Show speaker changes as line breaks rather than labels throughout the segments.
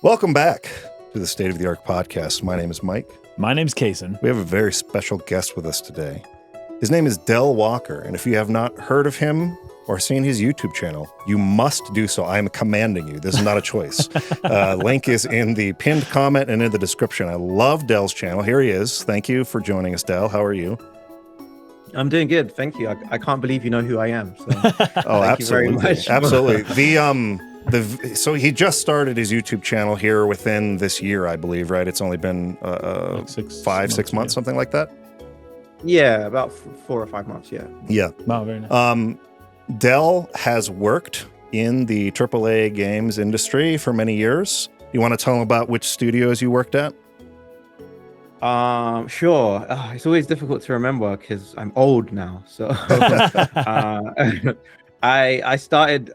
Welcome back to the State of the Arc podcast. My name is Mike.
My name's Kason.
We have a very special guest with us today. His name is Del Walker, and if you have not heard of him or seen his YouTube channel, you must do so. I am commanding you. This is not a choice. Link is in the pinned comment and in the description. I love Del's channel. Here he is. Thank you for joining us, Del. How are you?
I'm doing good, thank you. I can't believe you know who I am. So
Oh,
thank you very much.
Absolutely. So he just started his YouTube channel here within this year, I believe, right? It's only been like 6 months, something like that.
Yeah, about 4 or 5 months. Yeah.
Yeah.
Wow, very nice.
Del has worked in the AAA games industry for many years. You want to tell him about which studios you worked at?
Sure. It's always difficult to remember because I'm old now. So I started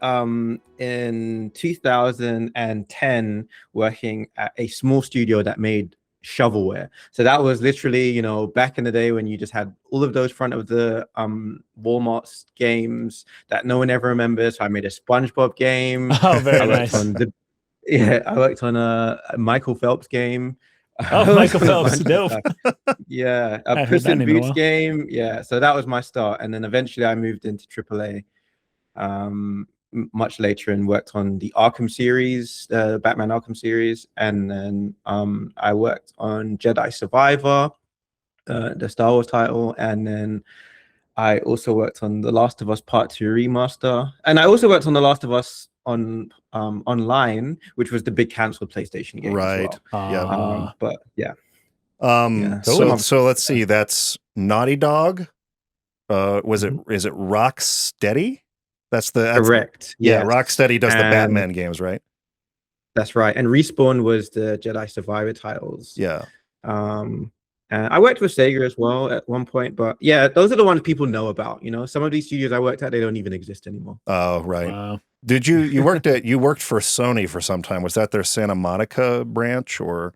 in 2010 working at a small studio that made shovelware. So that was literally, back in the day when you just had all of those front of the Walmart's games that no one ever remembers. So I made a SpongeBob game.
Oh, very nice.
I worked on a Michael Phelps game.
Oh, Michael Phelps, dope.
Yeah, a Puss in Boots game. Yeah, so that was my start, and then eventually I moved into AAA much later and worked on the Arkham series, the Batman Arkham series, and then I worked on Jedi Survivor, the Star Wars title, and then I also worked on The Last of Us Part 2 remaster, and I also worked on The Last of Us on online, which was the big cancelled PlayStation game.
Right.
As well.
Yeah.
But yeah.
So let's see. That's Naughty Dog. Is it Rocksteady? That's
correct.
Yeah, Rocksteady does the Batman games, right?
That's right. And Respawn was the Jedi Survivor titles.
Yeah.
And I worked with Sega as well at one point, but yeah, those are the ones people know about. Some of these studios I worked at, they don't even exist anymore.
Oh, right.
Wow.
Did you worked for Sony for some time? Was that their Santa Monica branch or?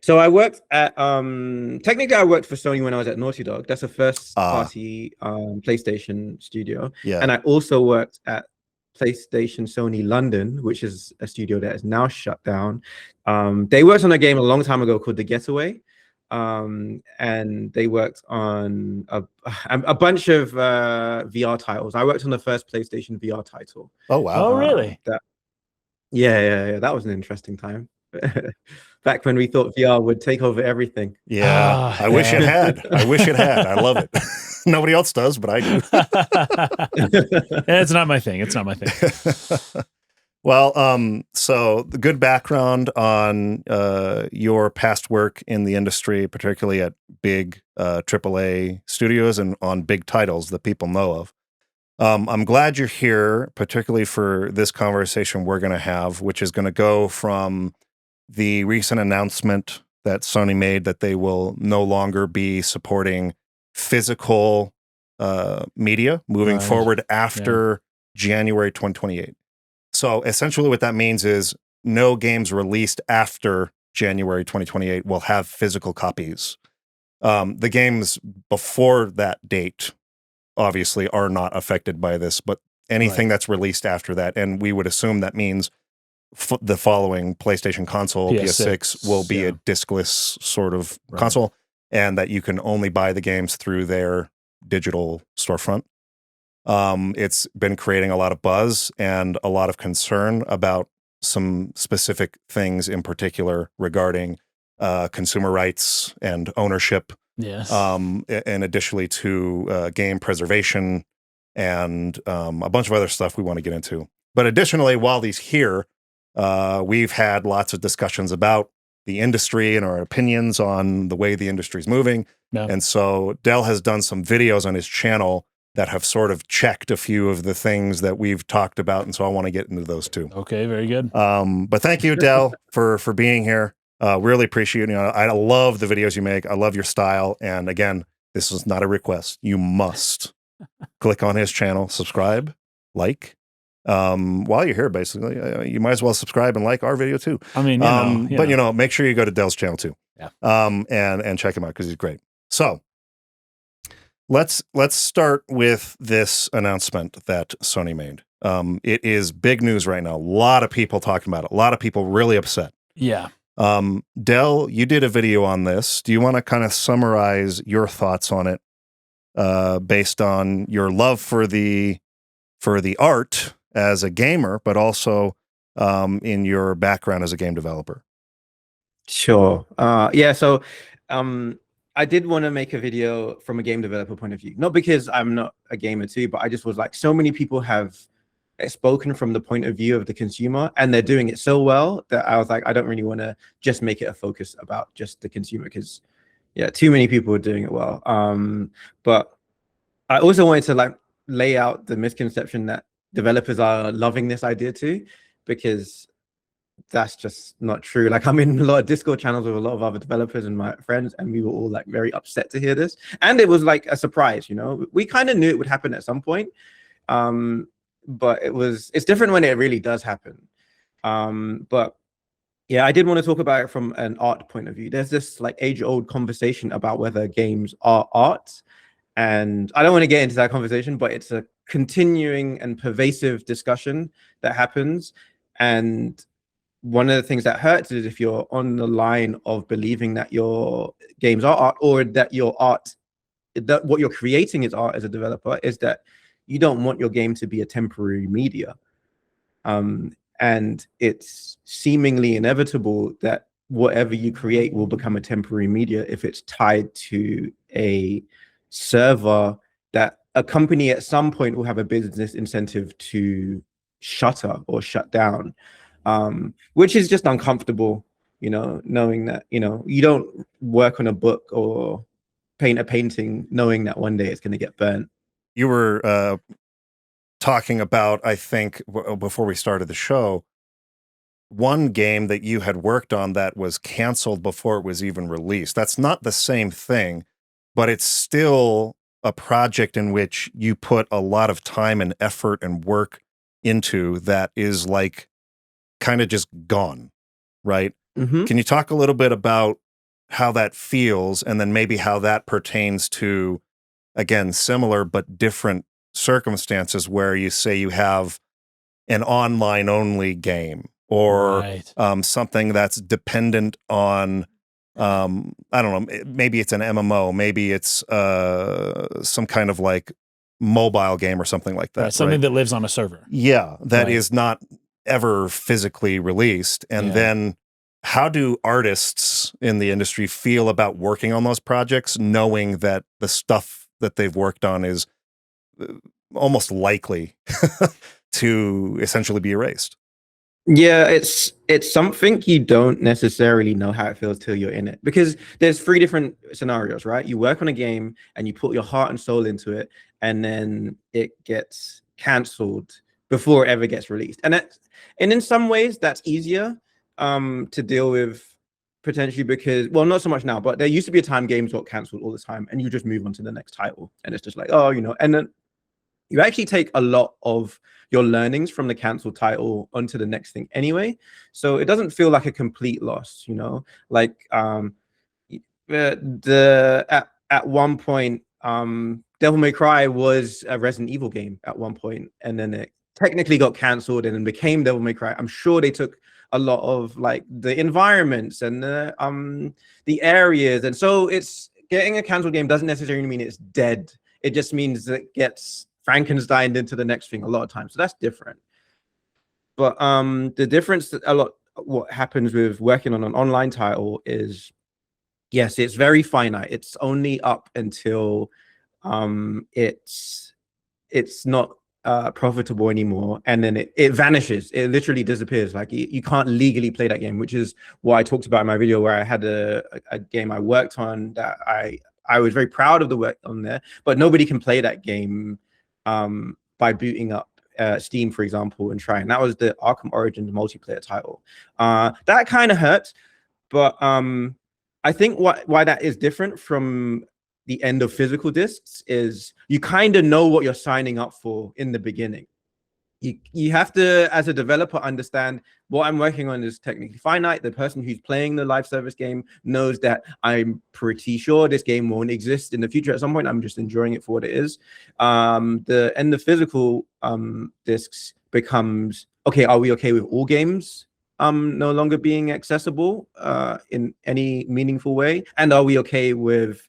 So I worked at technically I worked for Sony when I was at Naughty Dog. That's a first party PlayStation studio.
Yeah.
And I also worked at PlayStation Sony London, which is a studio that is now shut down. They worked on a game a long time ago called The Getaway. And they worked on a bunch of VR titles. I worked on the first PlayStation VR title.
Oh wow!
Oh really?
Yeah. That was an interesting time. Back when we thought VR would take over everything.
Yeah, I wish it had. I love it. Nobody else does, but I do.
It's not my thing.
Well, so the good background on your past work in the industry, particularly at big AAA studios and on big titles that people know of. I'm glad you're here, particularly for this conversation we're going to have, which is going to go from the recent announcement that Sony made that they will no longer be supporting physical media moving forward after January 2028. So essentially what that means is no games released after January 2028 will have physical copies. The games before that date obviously are not affected by this, but anything that's released after that, and we would assume that means the following PlayStation console, PS6 will be a discless sort of console, and that you can only buy the games through their digital storefront. It's been creating a lot of buzz and a lot of concern about some specific things in particular regarding consumer rights and ownership.
Yes.
And additionally to game preservation and a bunch of other stuff we want to get into. But additionally, while he's here, we've had lots of discussions about the industry and our opinions on the way the industry is moving.
Yeah.
And so Del has done some videos on his channel that have sort of checked a few of the things that we've talked about. And so I want to get into those too.
Okay, very good.
But thank you, Del, for being here. Really appreciate it. I love the videos you make. I love your style. And again, this is not a request. You must click on his channel, subscribe, like. While you're here, basically, you might as well subscribe and like our video too.
I mean,
but make sure you go to Del's channel too.
Yeah.
And check him out because he's great. So let's start with this announcement that Sony made. It is big news right now. A lot of people talking about it. A lot of people really upset.
Yeah.
Del, you did a video on this. Do you want to kind of summarize your thoughts on it, based on your love for the art as a gamer, but also in your background as a game developer?
Sure. Yeah. So, I did want to make a video from a game developer point of view, not because I'm not a gamer too, but I just was like, so many people have spoken from the point of view of the consumer, and they're doing it so well that I was like, I don't really want to just make it a focus about just the consumer, because yeah, too many people are doing it well. But I also wanted to like lay out the misconception that developers are loving this idea too, because that's just not true. Like, I'm in a lot of Discord channels with a lot of other developers and my friends, and we were all like very upset to hear this. And it was like a surprise, you know. We kind of knew it would happen at some point. But it's different when it really does happen. But yeah, I did want to talk about it from an art point of view. There's this like age-old conversation about whether games are art. And I don't want to get into that conversation, but it's a continuing and pervasive discussion that happens. And one of the things that hurts is if you're on the line of believing that your games are art, or that your art, that what you're creating is art as a developer, is that you don't want your game to be a temporary media. And it's seemingly inevitable that whatever you create will become a temporary media if it's tied to a server that a company at some point will have a business incentive to shutter or shut down. Which is just uncomfortable, you know, knowing that, you know, you don't work on a book or paint a painting knowing that one day it's going to get burnt.
You were talking about, I think, before we started the show, one game that you had worked on that was canceled before it was even released. That's not the same thing, but it's still a project in which you put a lot of time and effort and work into that is like kind of just gone, right?
Mm-hmm.
Can you talk a little bit about how that feels, and then maybe how that pertains to, again, similar but different circumstances where you say you have an online only game, or
Right.
Something that's dependent on, I don't know, maybe it's an MMO, maybe it's some kind of like mobile game or something like that.
Right. Something
right?
that lives on a server.
Yeah, that
Right.
is not ever physically released. And
Yeah.
then how do artists in the industry feel about working on those projects, knowing that the stuff that they've worked on is almost likely to essentially be erased?
Yeah, it's something you don't necessarily know how it feels till you're in it, because there's three different scenarios, right? You work on a game and you put your heart and soul into it, and then it gets canceled before it ever gets released. And in some ways that's easier to deal with, potentially, because, well, not so much now, but there used to be a time games got canceled all the time and you just move on to the next title, and it's just like, oh, you know. And then you actually take a lot of your learnings from the canceled title onto the next thing anyway. So it doesn't feel like a complete loss, you know. Like at one point, Devil May Cry was a Resident Evil game at one point, and then it technically got canceled and then became Devil May Cry. I'm sure they took a lot of like the environments and the areas, and so it's getting a canceled game doesn't necessarily mean it's dead. It just means that it gets Frankenstein into the next thing a lot of times. So that's different. But the difference that what happens with working on an online title is, yes, it's very finite. It's only up until it's not profitable anymore, and then it vanishes. It literally disappears. Like you can't legally play that game, which is what I talked about in my video, where I had a game I worked on that I was very proud of the work on there, but nobody can play that game by booting up Steam, for example, and trying. That was the Arkham Origins multiplayer title. That kind of hurts, but I think why that is different from the end of physical discs is you kind of know what you're signing up for in the beginning. you have to, as a developer, understand what I'm working on is technically finite. The person who's playing the live service game knows that I'm pretty sure this game won't exist in the future at some point. I'm just enjoying it for what it is. The physical discs becomes, okay, are we okay with all games no longer being accessible in any meaningful way? And are we okay with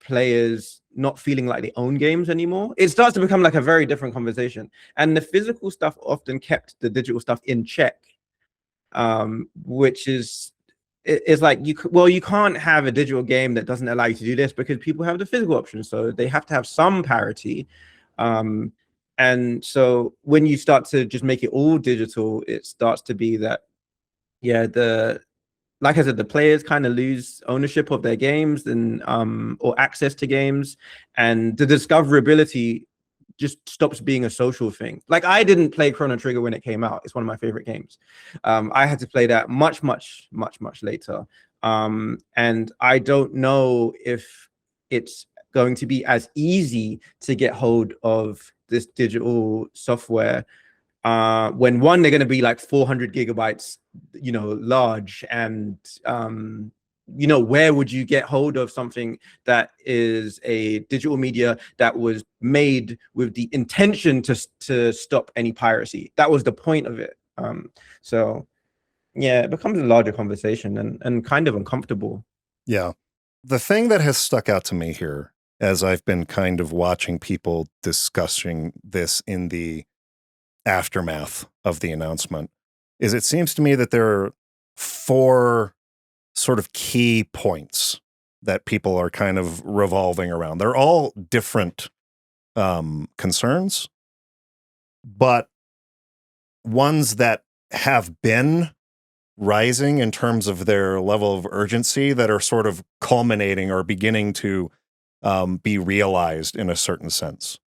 players not feeling like they own games anymore? It starts to become like a very different conversation. And the physical stuff often kept the digital stuff in check, which is like you can't have a digital game that doesn't allow you to do this because people have the physical option, so they have to have some parity. And so when you start to just make it all digital, it starts to be that, yeah, like I said, the players kind of lose ownership of their games and or access to games, and the discoverability just stops being a social thing. Like, I didn't play Chrono Trigger when it came out. It's one of my favorite games. I had to play that much later. And I don't know if it's going to be as easy to get hold of this digital software when one, they're going to be like 400 gigabytes, large, and where would you get hold of something that is a digital media that was made with the intention to stop any piracy? That was the point of it. So yeah, it becomes a larger conversation and kind of uncomfortable.
Yeah. The thing that has stuck out to me here, as I've been kind of watching people discussing this in the aftermath of the announcement, is it seems to me that there are 4 sort of key points that people are kind of revolving around. They're all different concerns, but ones that have been rising in terms of their level of urgency that are sort of culminating or beginning to be realized in a certain sense.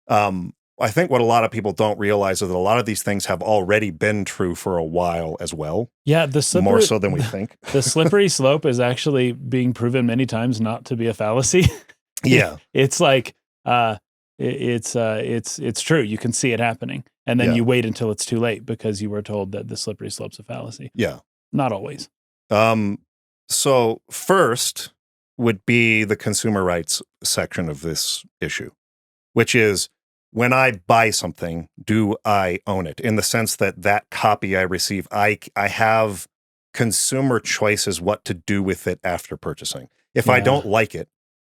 I think what a lot of people don't realize is that a lot of these things have already been true for a while as well.
Yeah,
more so than we think.
The slippery slope is actually being proven many times not to be a fallacy.
Yeah,
it's like it's true. You can see it happening, and then you wait until it's too late because you were told that the slippery slope's a fallacy.
Yeah,
not always.
So first would be the consumer rights section of this issue, which is, when I buy something, do I own it? In the sense that copy I receive, I have consumer choices what to do with it after purchasing. If I don't like it,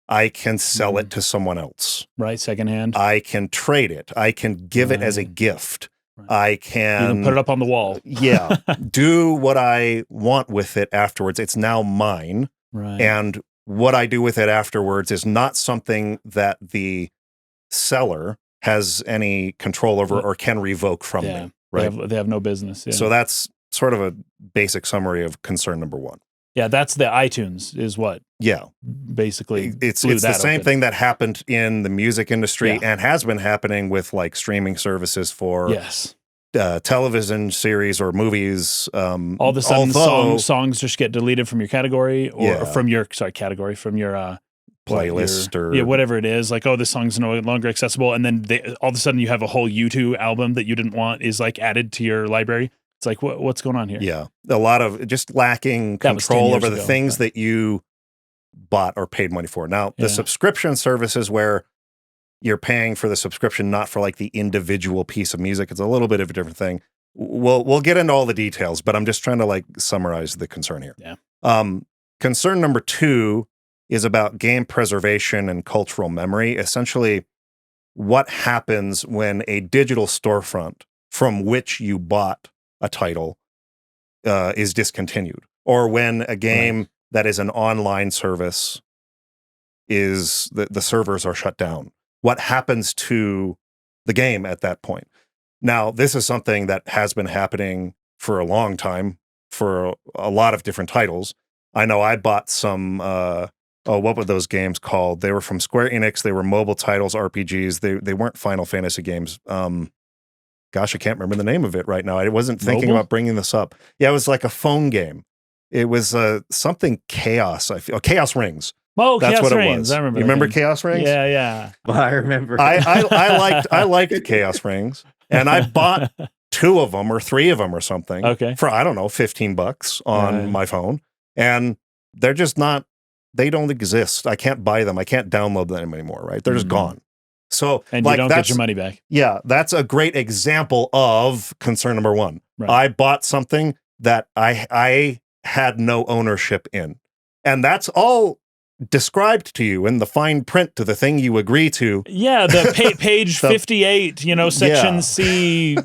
I can sell it to someone else.
Right, secondhand.
I can trade it. I can give it as a gift.
Right.
I can...
You can put it up on the wall.
Yeah. Do what I want with it afterwards. It's now mine.
Right.
And what I do with it afterwards is not something that the seller has any control over or can revoke from me. Right.
They have no business. Yeah.
So that's sort of a basic summary of concern number 1.
Yeah, that's the iTunes is what.
Yeah.
Basically,
it's the same thing that happened in the music industry and has been happening with like streaming services for television series or movies. All
of a sudden, songs just get deleted from your category or from your category, from your
playlist or
whatever it is. Like, oh, this song's no longer accessible, and then all of a sudden you have a whole U2 album that you didn't want is like added to your library. It's like, what's going on here?
Yeah, a lot of just lacking control over the things that you bought or paid money for. Now, the subscription services where you're paying for the subscription, not for like the individual piece of music, it's a little bit of a different thing. We'll get into all the details, but I'm just trying to like summarize the concern here.
Yeah.
Concern number 2 is about game preservation and cultural memory. Essentially, what happens when a digital storefront from which you bought a title is discontinued, or when a game that is an online service is the servers are shut down. What happens to the game at that point? Now, this is something that has been happening for a long time for a lot of different titles. I know I bought some, what were those games called? They were from Square Enix. They were mobile titles, RPGs. They weren't Final Fantasy games. Gosh, I can't remember the name of it right now. I wasn't thinking about bringing this up. Yeah, it was like a phone game. It was something Chaos. Chaos Rings.
Oh,
That's
Chaos
what it
Reigns.
was.
I remember.
You
that
remember
game.
Chaos Reigns?
Yeah, yeah.
I remember.
I liked Chaos Rings, and I bought 2 of them or 3 of them or something.
Okay.
For I don't know, $15 on my phone, and they're just not. They don't exist. I can't buy them. I can't download them anymore. Right? They're just gone. So
and
like,
you don't get your money back.
Yeah, that's a great example of concern number 1.
Right.
I bought something that I had no ownership in, and that's all described to you in the fine print to the thing you agree to.
Yeah, the page 58, section C,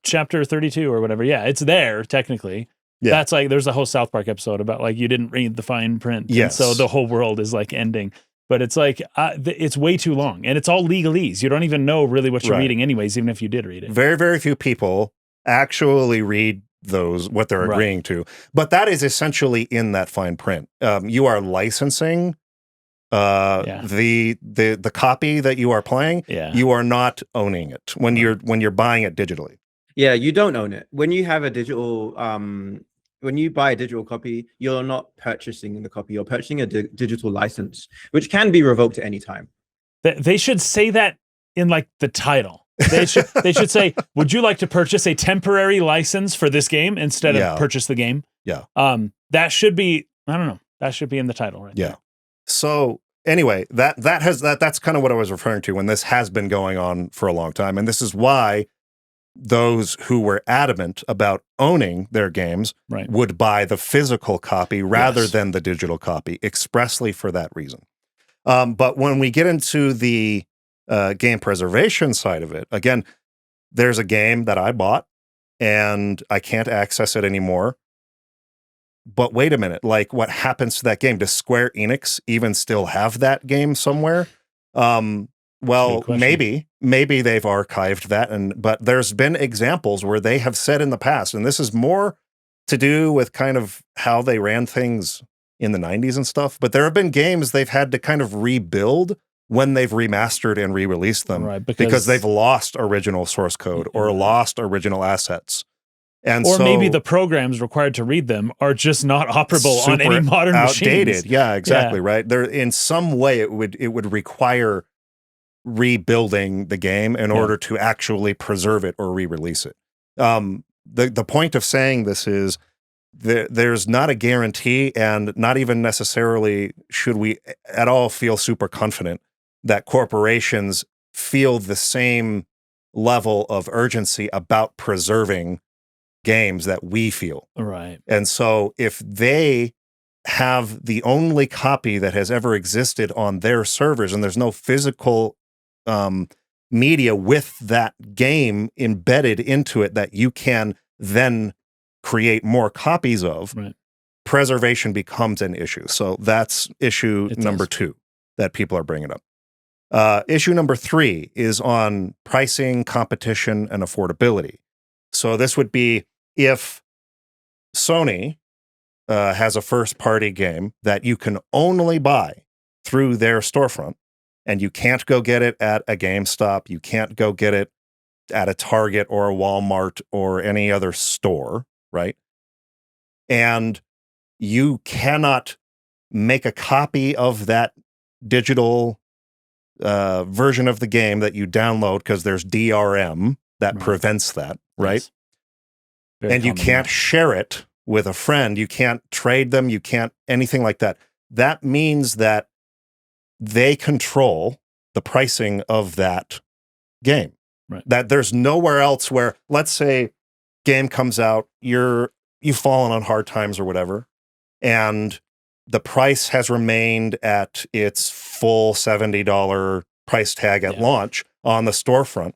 chapter 32 or whatever. Yeah, it's there technically. Yeah. That's like, there's a whole South Park episode about like, you didn't read the fine print.
Yes.
And so the whole world is like ending. But it's like, it's way too long, and it's all legalese. You don't even know really what you're reading anyways, even if you did read it.
Very, very few people actually read what they're agreeing to. But that is essentially in that fine print. You are licensing the copy that you are playing.
Yeah.
You are not owning it when you're buying it digitally.
Yeah, you don't own it. When you have a digital when you buy a digital copy, you're not purchasing the copy. You're purchasing a digital license, which can be revoked at any time.
They should say that in like the title. They should say, "Would you like to purchase a temporary license for this game instead of purchase the game?"
Yeah.
That should be. I don't know. That should be in the title, right?
Yeah. There. So anyway, that's kind of what I was referring to when this has been going on for a long time, and this is why those who were adamant about owning their games would buy the physical copy rather than the digital copy, expressly for that reason. But when we get into the game preservation side of it, again, there's a game that I bought and I can't access it anymore. But wait a minute, like, what happens to that game? Does Square Enix even still have that game somewhere? Well, maybe they've archived that, but there's been examples where they have said in the past, and this is more to do with kind of how they ran things in the 90s and stuff, but there have been games they've had to kind of rebuild when they've remastered and re-released them because they've lost original source code or lost original assets. And
or maybe the programs required to read them are just not operable on any modern
outdated
machines.
Yeah, exactly. Right. There, in some way it would require rebuilding the game in order to actually preserve it or re-release it. The point of saying this is there's not a guarantee, and not even necessarily should we at all feel super confident that corporations feel the same level of urgency about preserving games that we feel.
Right.
And so if they have the only copy that has ever existed on their servers and there's no physical media with that game embedded into it that you can then create more copies of, preservation becomes an issue. So that's issue number 2 that people are bringing up. Issue number 3 is on pricing, competition, and affordability. So this would be if Sony has a first-party game that you can only buy through their storefront, and you can't go get it at a GameStop, you can't go get it at a Target or a Walmart or any other store, right? And you cannot make a copy of that digital version of the game that you download because there's DRM that prevents that, right? Yes. And you can't share it with a friend. You can't trade them. You can't anything like that. That means that they control the pricing of that game.
Right.
That there's nowhere else where, let's say, game comes out, you've fallen on hard times or whatever, and the price has remained at its full $70 price tag at launch on the storefront.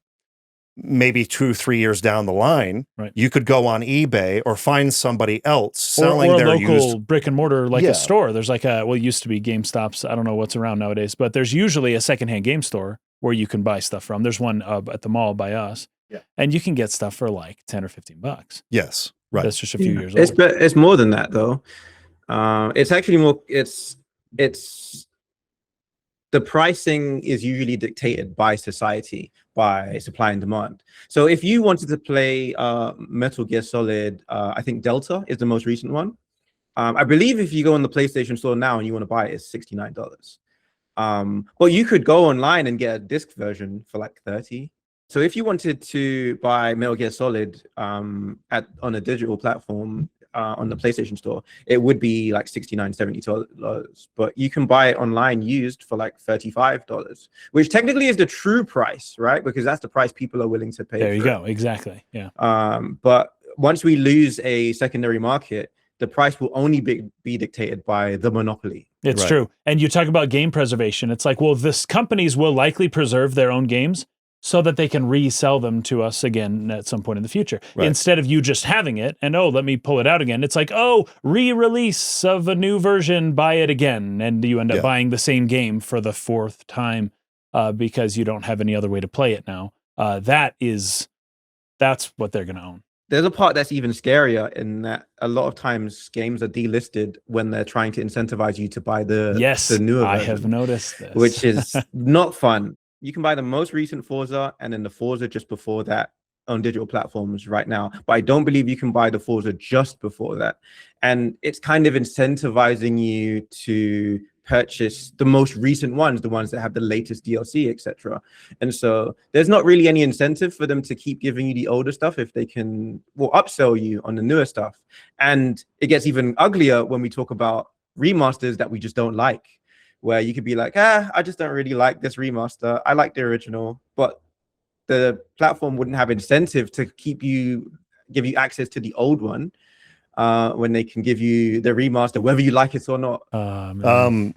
Maybe 2-3 years down the line, you could go on eBay or find somebody else selling
or
their
local
used
brick and mortar, like a store. There's like it used to be GameStops. I don't know what's around nowadays, but there's usually a secondhand game store where you can buy stuff from. There's one at the mall by us, and you can get stuff for like $10 or $15.
Yes, right.
That's just a few years old.
It's more than that though. It's actually more. It's the pricing is usually dictated by society, by supply and demand. So if you wanted to play Metal Gear Solid, I think Delta is the most recent one. I believe if you go on the PlayStation Store now and you want to buy it, it's $69. But you could go online and get a disc version for like 30. So if you wanted to buy Metal Gear Solid on a digital platform on the PlayStation Store, it would be like $69, $70. But you can buy it online used for like $35, which technically is the true price, right? Because that's the price people are willing to pay.
There you go. Exactly. Yeah.
But once we lose a secondary market, the price will only be dictated by the monopoly.
It's true. And you talk about game preservation. It's like, well, this companies will likely preserve their own games so that they can resell them to us again at some point in the future.
Right.
Instead of you just having it and, oh, let me pull it out again. It's like, oh, re-release of a new version, buy it again. And you end up buying the same game for the fourth time because you don't have any other way to play it now. That's what they're going to own.
There's a part that's even scarier in that a lot of times games are delisted when they're trying to incentivize you to buy the newer version.
I have noticed this.
Which is not fun. You can buy the most recent Forza and then the Forza just before that on digital platforms right now. But I don't believe you can buy the Forza just before that. And it's kind of incentivizing you to purchase the most recent ones, the ones that have the latest DLC, etc. And so there's not really any incentive for them to keep giving you the older stuff if they can upsell you on the newer stuff. And it gets even uglier when we talk about remasters that we just don't like, where you could be like, I just don't really like this remaster. I like the original, but the platform wouldn't have incentive to give you access to the old one when they can give you the remaster, whether you like it or not.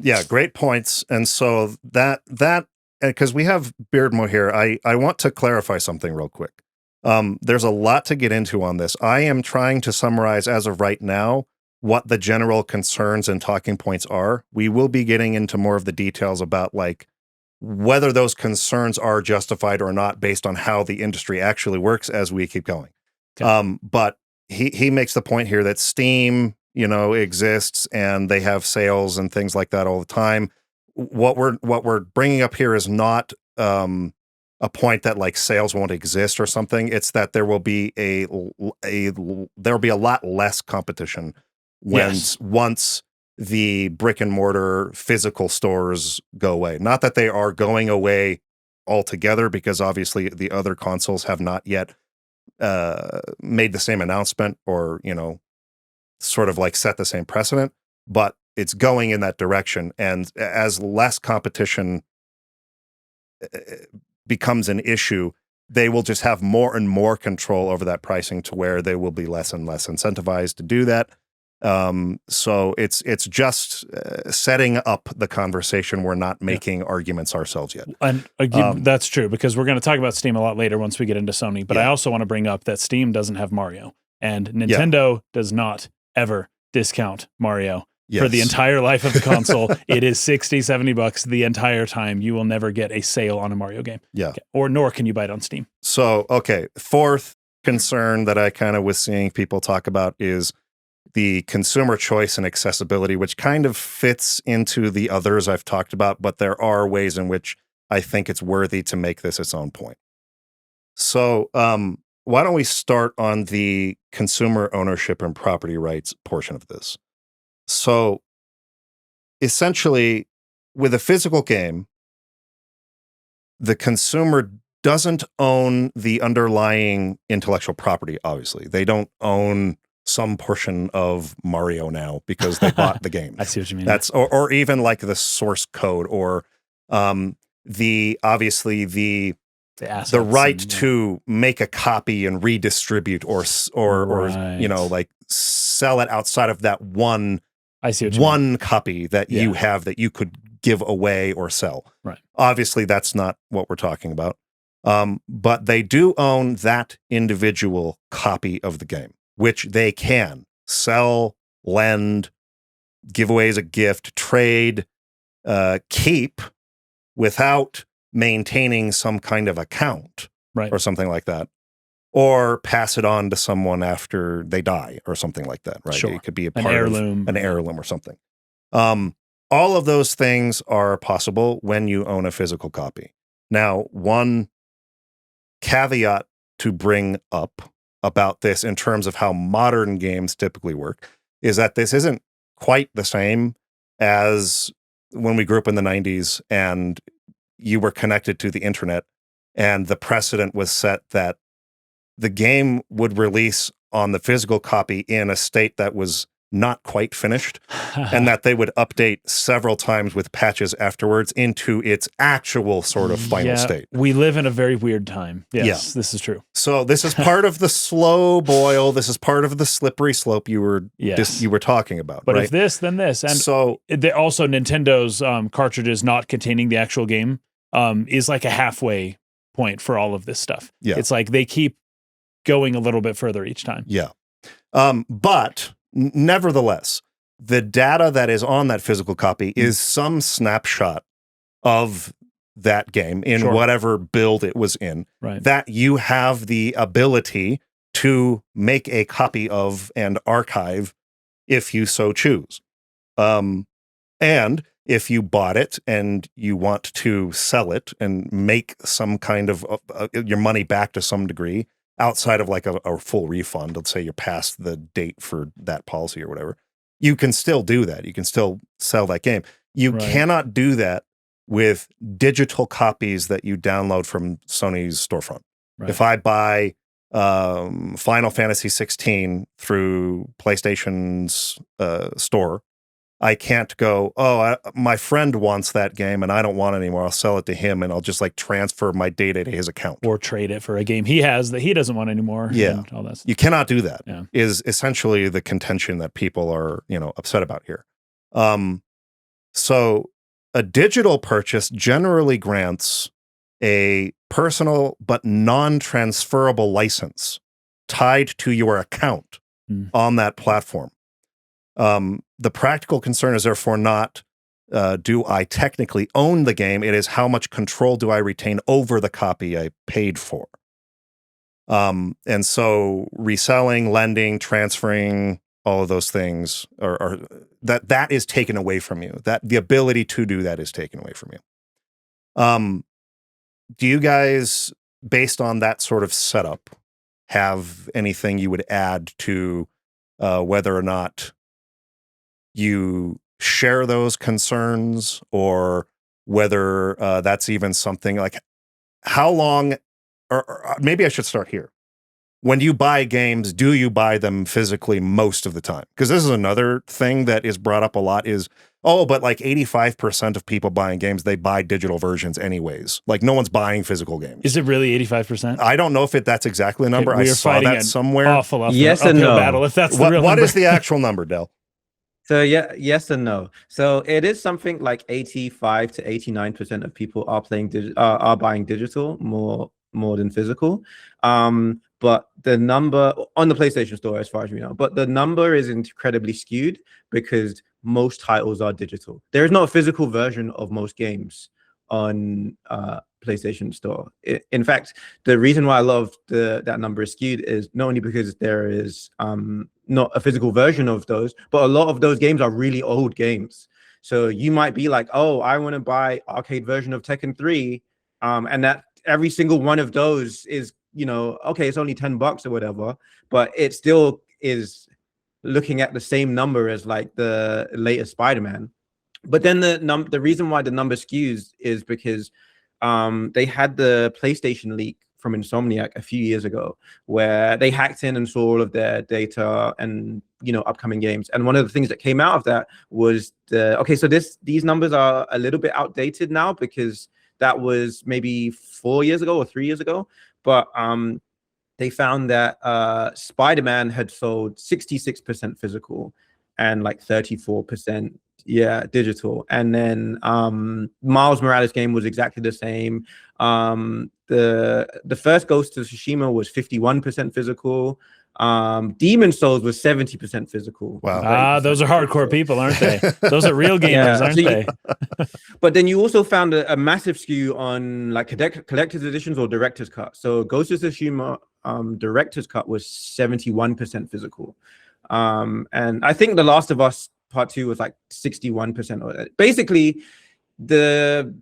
Yeah, great points. And so that because we have Beardmo here, I want to clarify something real quick. There's a lot to get into on this. I am trying to summarize as of right now what the general concerns and talking points are. We will be getting into more of the details about like whether those concerns are justified or not based on how the industry actually works as we keep going. Okay. But he makes the point here that Steam, exists and they have sales and things like that all the time. What we're bringing up here is not a point that like sales won't exist or something. It's that there will be there will be a lot less competition once the brick and mortar physical stores go away. Not that they are going away altogether, because obviously the other consoles have not yet made the same announcement or, sort of like set the same precedent, but it's going in that direction. And as less competition becomes an issue, they will just have more and more control over that pricing to where they will be less and less incentivized to do that. So it's just setting up the conversation. We're not making arguments ourselves yet.
And that's true, because we're going to talk about Steam a lot later once we get into Sony. But I also want to bring up that Steam doesn't have Mario, and Nintendo does not ever discount Mario. For the entire life of the console. It is $60, $70 the entire time. You will never get a sale on a Mario game.
Yeah.
Okay. Nor can you buy it on Steam.
So, okay. Fourth concern that I kind of was seeing people talk about is the consumer choice and accessibility, which kind of fits into the others I've talked about, but there are ways in which I think it's worthy to make this its own point. So, why don't we start on the consumer ownership and property rights portion of this? So, essentially, with a physical game, the consumer doesn't own the underlying intellectual property, obviously. They don't own some portion of Mario now because they bought the game.
I see what you mean.
That's or even like the source code or the right to make a copy and redistribute or like sell it outside of that one copy that you have that you could give away or sell.
Right.
Obviously, that's not what we're talking about. But they do own that individual copy of the game, which they can sell, lend, give away as a gift, trade, keep without maintaining some kind of account or something like that. Or pass it on to someone after they die or something like that, right?
Sure.
It could be
an heirloom
or something. All of those things are possible when you own a physical copy. Now, one caveat to bring up about this in terms of how modern games typically work is that this isn't quite the same as when we grew up in the 90s and you were connected to the internet and the precedent was set that the game would release on the physical copy in a state that was not quite finished, and that they would update several times with patches afterwards into its actual sort of final state.
We live in a very weird time. Yes, this is true.
So this is part of the slow boil. This is part of the slippery slope you were talking about.
But
right?
if this, then this. And so also Nintendo's cartridges not containing the actual game is like a halfway point for all of this stuff.
Yeah.
It's like they keep going a little bit further each time.
Yeah. But nevertheless, the data that is on that physical copy is some snapshot of that game in whatever build it was in, that you have the ability to make a copy of and archive if you so choose. And if you bought it and you want to sell it and make some kind of your money back to some degree, outside of like a full refund, let's say you're past the date for that policy or whatever, you can still do that. You can still sell that game. You cannot do that with digital copies that you download from Sony's storefront. Right. If I buy Final Fantasy 16 through PlayStation's store, I can't go, my friend wants that game and I don't want it anymore. I'll sell it to him and I'll just like transfer my data to his account.
Or trade it for a game he has that he doesn't want anymore.
Yeah.
And all that stuff.
You cannot do that, is essentially the contention that people are, upset about here. So a digital purchase generally grants a personal but non-transferable license tied to your account on that platform. The practical concern is therefore not, do I technically own the game? It is how much control do I retain over the copy I paid for? And so reselling, lending, transferring, all of those things are that is taken away from you. That the ability to do that is taken away from you. Do you guys, based on that sort of setup, have anything you would add to whether or not you share those concerns, or whether that's even something like how long, or maybe I should start here. When you buy games, do you buy them physically most of the time? Because this is another thing that is brought up a lot is, but like 85% of people buying games, they buy digital versions anyways. Like no one's buying physical games.
Is it really 85%?
I don't know if that's exactly the number. I saw that somewhere.
Yes and no. Battle, if that's the real
what
number.
is the actual number, Del?
So yes and no. So it is something like 85 to 89% of people are are buying digital more than physical. But the number on the PlayStation Store, as far as we know, but the number is incredibly skewed because most titles are digital. There is not a physical version of most games on PlayStation Store. In fact, the reason why I love that number is skewed is not only because there is not a physical version of those, but a lot of those games are really old games. So you might be like, I want to buy arcade version of Tekken 3, and that every single one of those is, okay, it's only $10 or whatever, but it still is looking at the same number as like the latest Spider-Man. But then the reason why the number skews is because they had the PlayStation leak from Insomniac a few years ago, where they hacked in and saw all of their data and upcoming games. And one of the things that came out of that was these numbers are a little bit outdated now, because that was maybe 4 years ago or 3 years ago. But they found that Spider-Man had sold 66% physical and like 34% digital. And then Miles Morales game was exactly the same. The first Ghost of Tsushima was 51% physical. Demon Souls was 70% physical.
Wow.
Those are hardcore people, aren't they? Those are real gamers, aren't they?
But then you also found a massive skew on like collector's editions or director's cut. So Ghost of Tsushima director's cut was 71% physical. And I think The Last of Us Part 2 was like 61%. Basically, the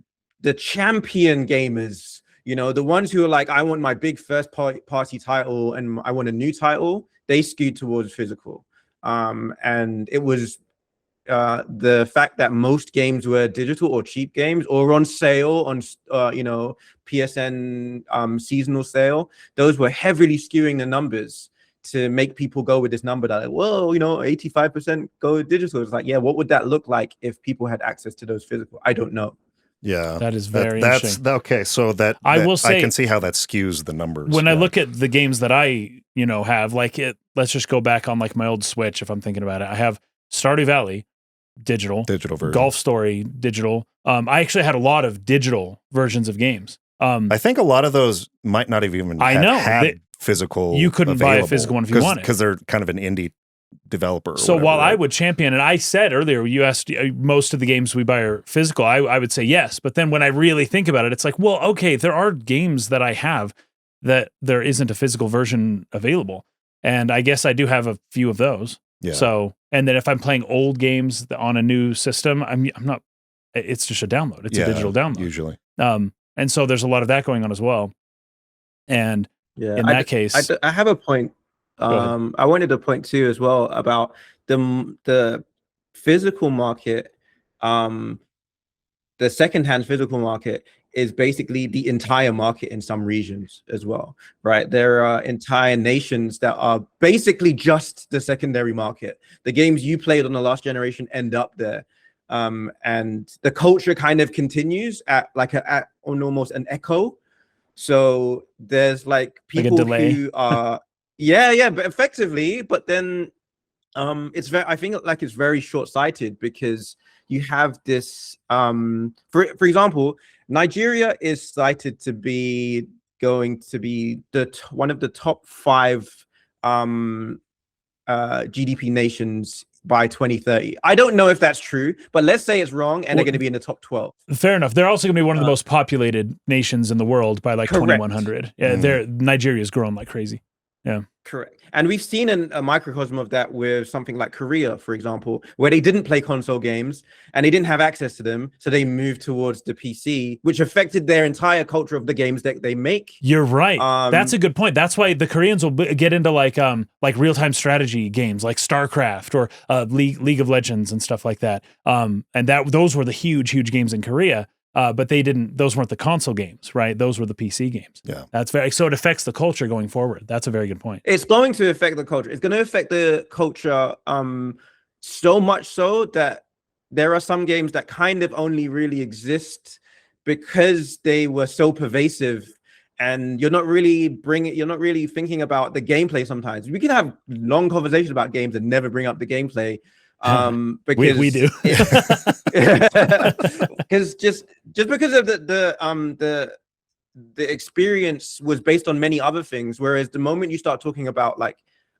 champion gamers, the ones who are like, I want my big first party title and I want a new title, they skewed towards physical. And it was the fact that most games were digital or cheap games or on sale on PSN seasonal sale. Those were heavily skewing the numbers to make people go with this number that, like, well, 85% go digital. It's like, yeah, what would that look like if people had access to those physical? I don't know.
Yeah,
that is very interesting.
Okay. So
I will say,
I can see how that skews the numbers.
When I look at the games that I have, like let's just go back on like my old Switch. If I'm thinking about it, I have Stardew Valley digital version, Golf Story digital. I actually had a lot of digital versions of games.
I think a lot of those might not have even had physical.
You couldn't buy a physical one if you wanted,
because they're kind of an indie developer.
So while I would champion, and I said earlier, you asked most of the games we buy are physical, I would say yes. But then when I really think about it, it's like, well, okay, there are games that I have that there isn't a physical version available. And I guess I do have a few of those.
Yeah.
So, and then if I'm playing old games on a new system, I'm not, it's just a download. It's a digital download.
Usually.
And so there's a lot of that going on as well. And in that case,
I have a point. I wanted to point too as well about the physical market. The secondhand physical market is basically the entire market in some regions as well, right? There are entire nations that are basically just the secondary market. The games you played on the last generation end up there. And the culture kind of continues at almost an echo. So there's like people who are, but effectively, but then I think like it's very short-sighted because you have this, for example, Nigeria is cited to be going to be one of the top 5 GDP nations by 2030. I don't know if that's true, but let's say it's wrong and they're going to be in the top 12.
Fair enough. They're also going to be one of the most populated nations in the world by like 2100. Yeah, Nigeria's growing like crazy. Yeah.
Correct. And we've seen a microcosm of that with something like Korea, for example, where they didn't play console games and they didn't have access to them. So they moved towards the PC, which affected their entire culture of the games that they make.
You're right. That's a good point. That's why the Koreans will get into like real-time strategy games like StarCraft or League of Legends and stuff like that. And those were the huge games in Korea. But those weren't the console games, right? Those were the PC games.
Yeah.
So it affects the culture going forward. That's a very good point.
It's going to affect the culture. It's going to affect the culture so much so that there are some games that kind of only really exist because they were so pervasive, and you're not really thinking about the gameplay sometimes. We can have long conversations about games and never bring up the gameplay. Because
we do.
Because just because of the experience was based on many other things, whereas the moment you start talking about like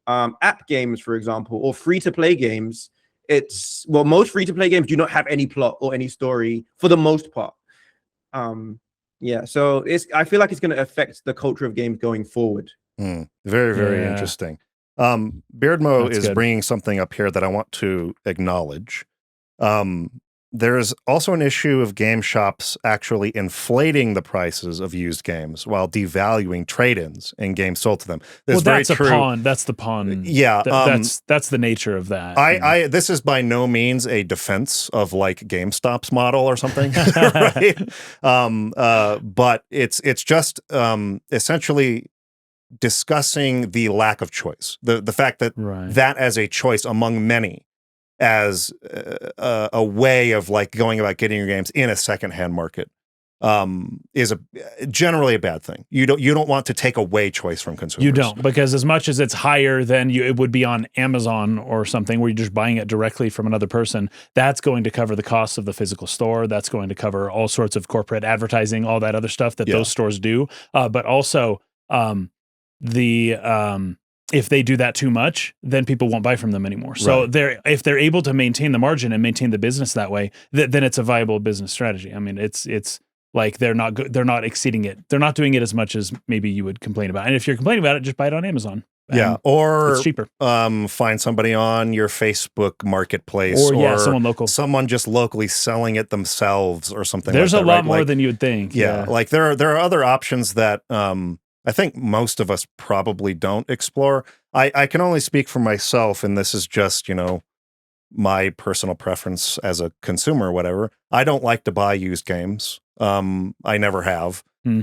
app games, for example, or free-to-play games, most free-to-play games do not have any plot or any story for the most part. So I feel like it's going to affect the culture of games going forward.
Very interesting. Beardmo is bringing something up here that I want to acknowledge. There is also an issue of game shops actually inflating the prices of used games while devaluing trade-ins and games sold to them.
That's the pawn.
Yeah,
that's the nature of that.
This is by no means a defense of like GameStop's model or something, right? But it's just essentially discussing the lack of choice, the fact that that as a choice among many, as a way of like going about getting your games in a secondhand market, is generally a bad thing. You don't want to take away choice from consumers.
You don't, because as much as it's higher than it would be on Amazon or something where you're just buying it directly from another person, that's going to cover the costs of the physical store. That's going to cover all sorts of corporate advertising, all that other stuff that those stores do. But also, if they do that too much, then people won't buy from them anymore. So if they're able to maintain the margin and maintain the business that way, then it's a viable business strategy. I mean, it's like they're not exceeding it. They're not doing it as much as maybe you would complain about. And if you're complaining about it, just buy it on Amazon.
Or
it's cheaper.
Find somebody on your Facebook marketplace, or
someone local,
someone just locally selling it themselves, or something.
There's
like that,
a lot more than you would think.
Yeah, like there are other options that I think most of us probably don't explore. I can only speak for myself, and this is just, my personal preference as a consumer or whatever. I don't like to buy used games. I never have.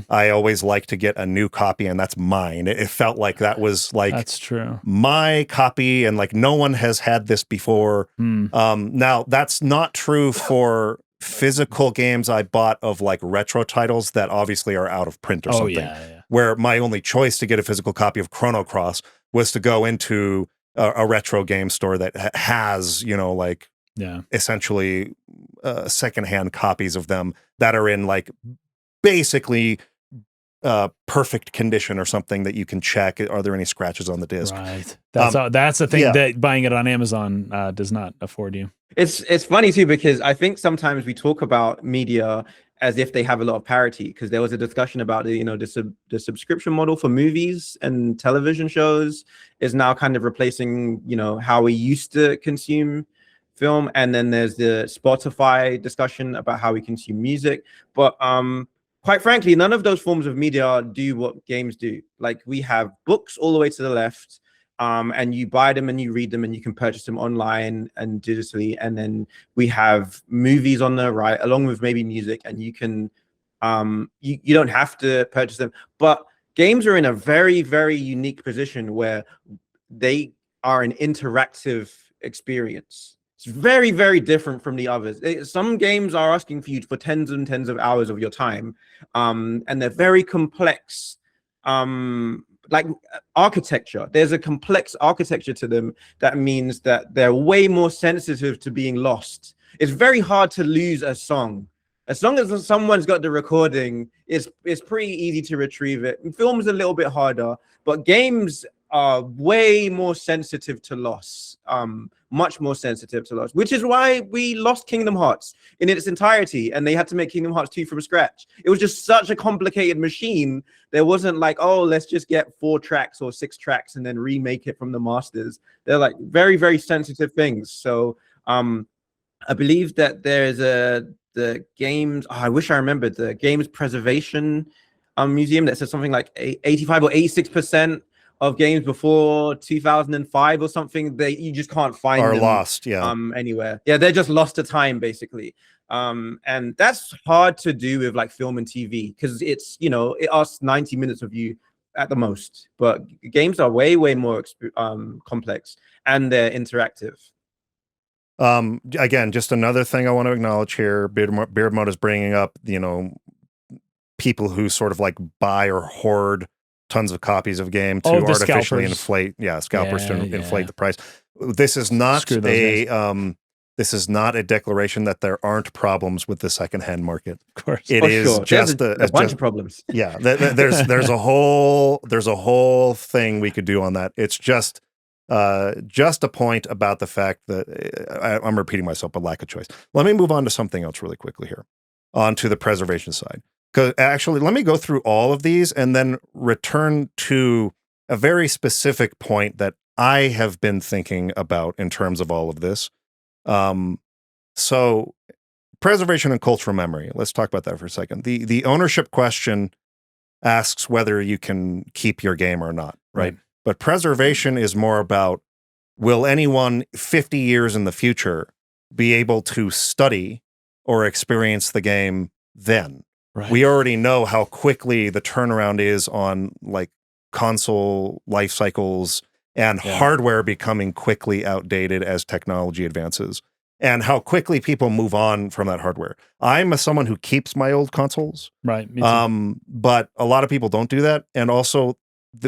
I always like to get a new copy, and that's mine. It felt like that was like
That's true.
my copy, and like no one has had this before. Now that's not true for physical games I bought of like retro titles that obviously are out of print or something.
Yeah.
Where my only choice to get a physical copy of Chrono Cross was to go into a retro game store that has, essentially secondhand copies of them that are in like basically perfect condition or something that you can check. Are there any scratches on the disc?
Right. That's the thing that buying it on Amazon does not afford you.
It's funny too, because I think sometimes we talk about media as if they have a lot of parity, because there was a discussion about the subscription model for movies and television shows is now kind of replacing how we used to consume film, and then there's the Spotify discussion about how we consume music. But quite frankly, none of those forms of media do what games do. Like, we have books all the way to the left, and you buy them and you read them and you can purchase them online and digitally. And then we have movies on the right, along with maybe music, and you can you don't have to purchase them. But games are in a very, very unique position where they are an interactive experience. It's very, very different from the others. Some games are asking for you for tens and tens of hours of your time, and they're very complex. Like architecture, there's a complex architecture to them that means that they're way more sensitive to being lost. It's very hard to lose a song. As long as someone's got the recording, it's pretty easy to retrieve it. Film's a little bit harder, but games are way more sensitive to loss, much more sensitive to loss, which is why we lost Kingdom Hearts in its entirety, and they had to make Kingdom Hearts 2 from scratch. It was just such a complicated machine. There wasn't like, oh, let's just get 4 tracks or 6 tracks and then remake it from the masters. They're like very, very sensitive things. So I believe that there's the games, I wish I remembered, the games preservation museum that says something like 85 or 86% of games before 2005 or something, you just can't find
are
them,
lost
anywhere. Yeah, they're just lost to time, basically. And that's hard to do with like film and TV, because it's it asks 90 minutes of you at the most. But games are way, way more complex, and they're interactive.
Again, just another thing I want to acknowledge here. Beard Mode is bringing up, people who sort of like buy or hoard tons of copies of game to artificially inflate, scalpers to inflate the price. This is not this is not a declaration that there aren't problems with the secondhand market.
Of course,
it is just
a bunch of problems.
Yeah, there's a whole thing we could do on that. It's just a point about the fact that I'm repeating myself, but lack of choice. Let me move on to something else really quickly here, onto the preservation side. Because actually, let me go through all of these and then return to a very specific point that I have been thinking about in terms of all of this. So preservation and cultural memory. Let's talk about that for a second. The ownership question asks whether you can keep your game or not, right? But preservation is more about, will anyone 50 years in the future be able to study or experience the game then? Right. We already know how quickly the turnaround is on like console life cycles and hardware becoming quickly outdated as technology advances, and how quickly people move on from that hardware. I'm someone who keeps my old consoles,
right? Me too.
But a lot of people don't do that, and also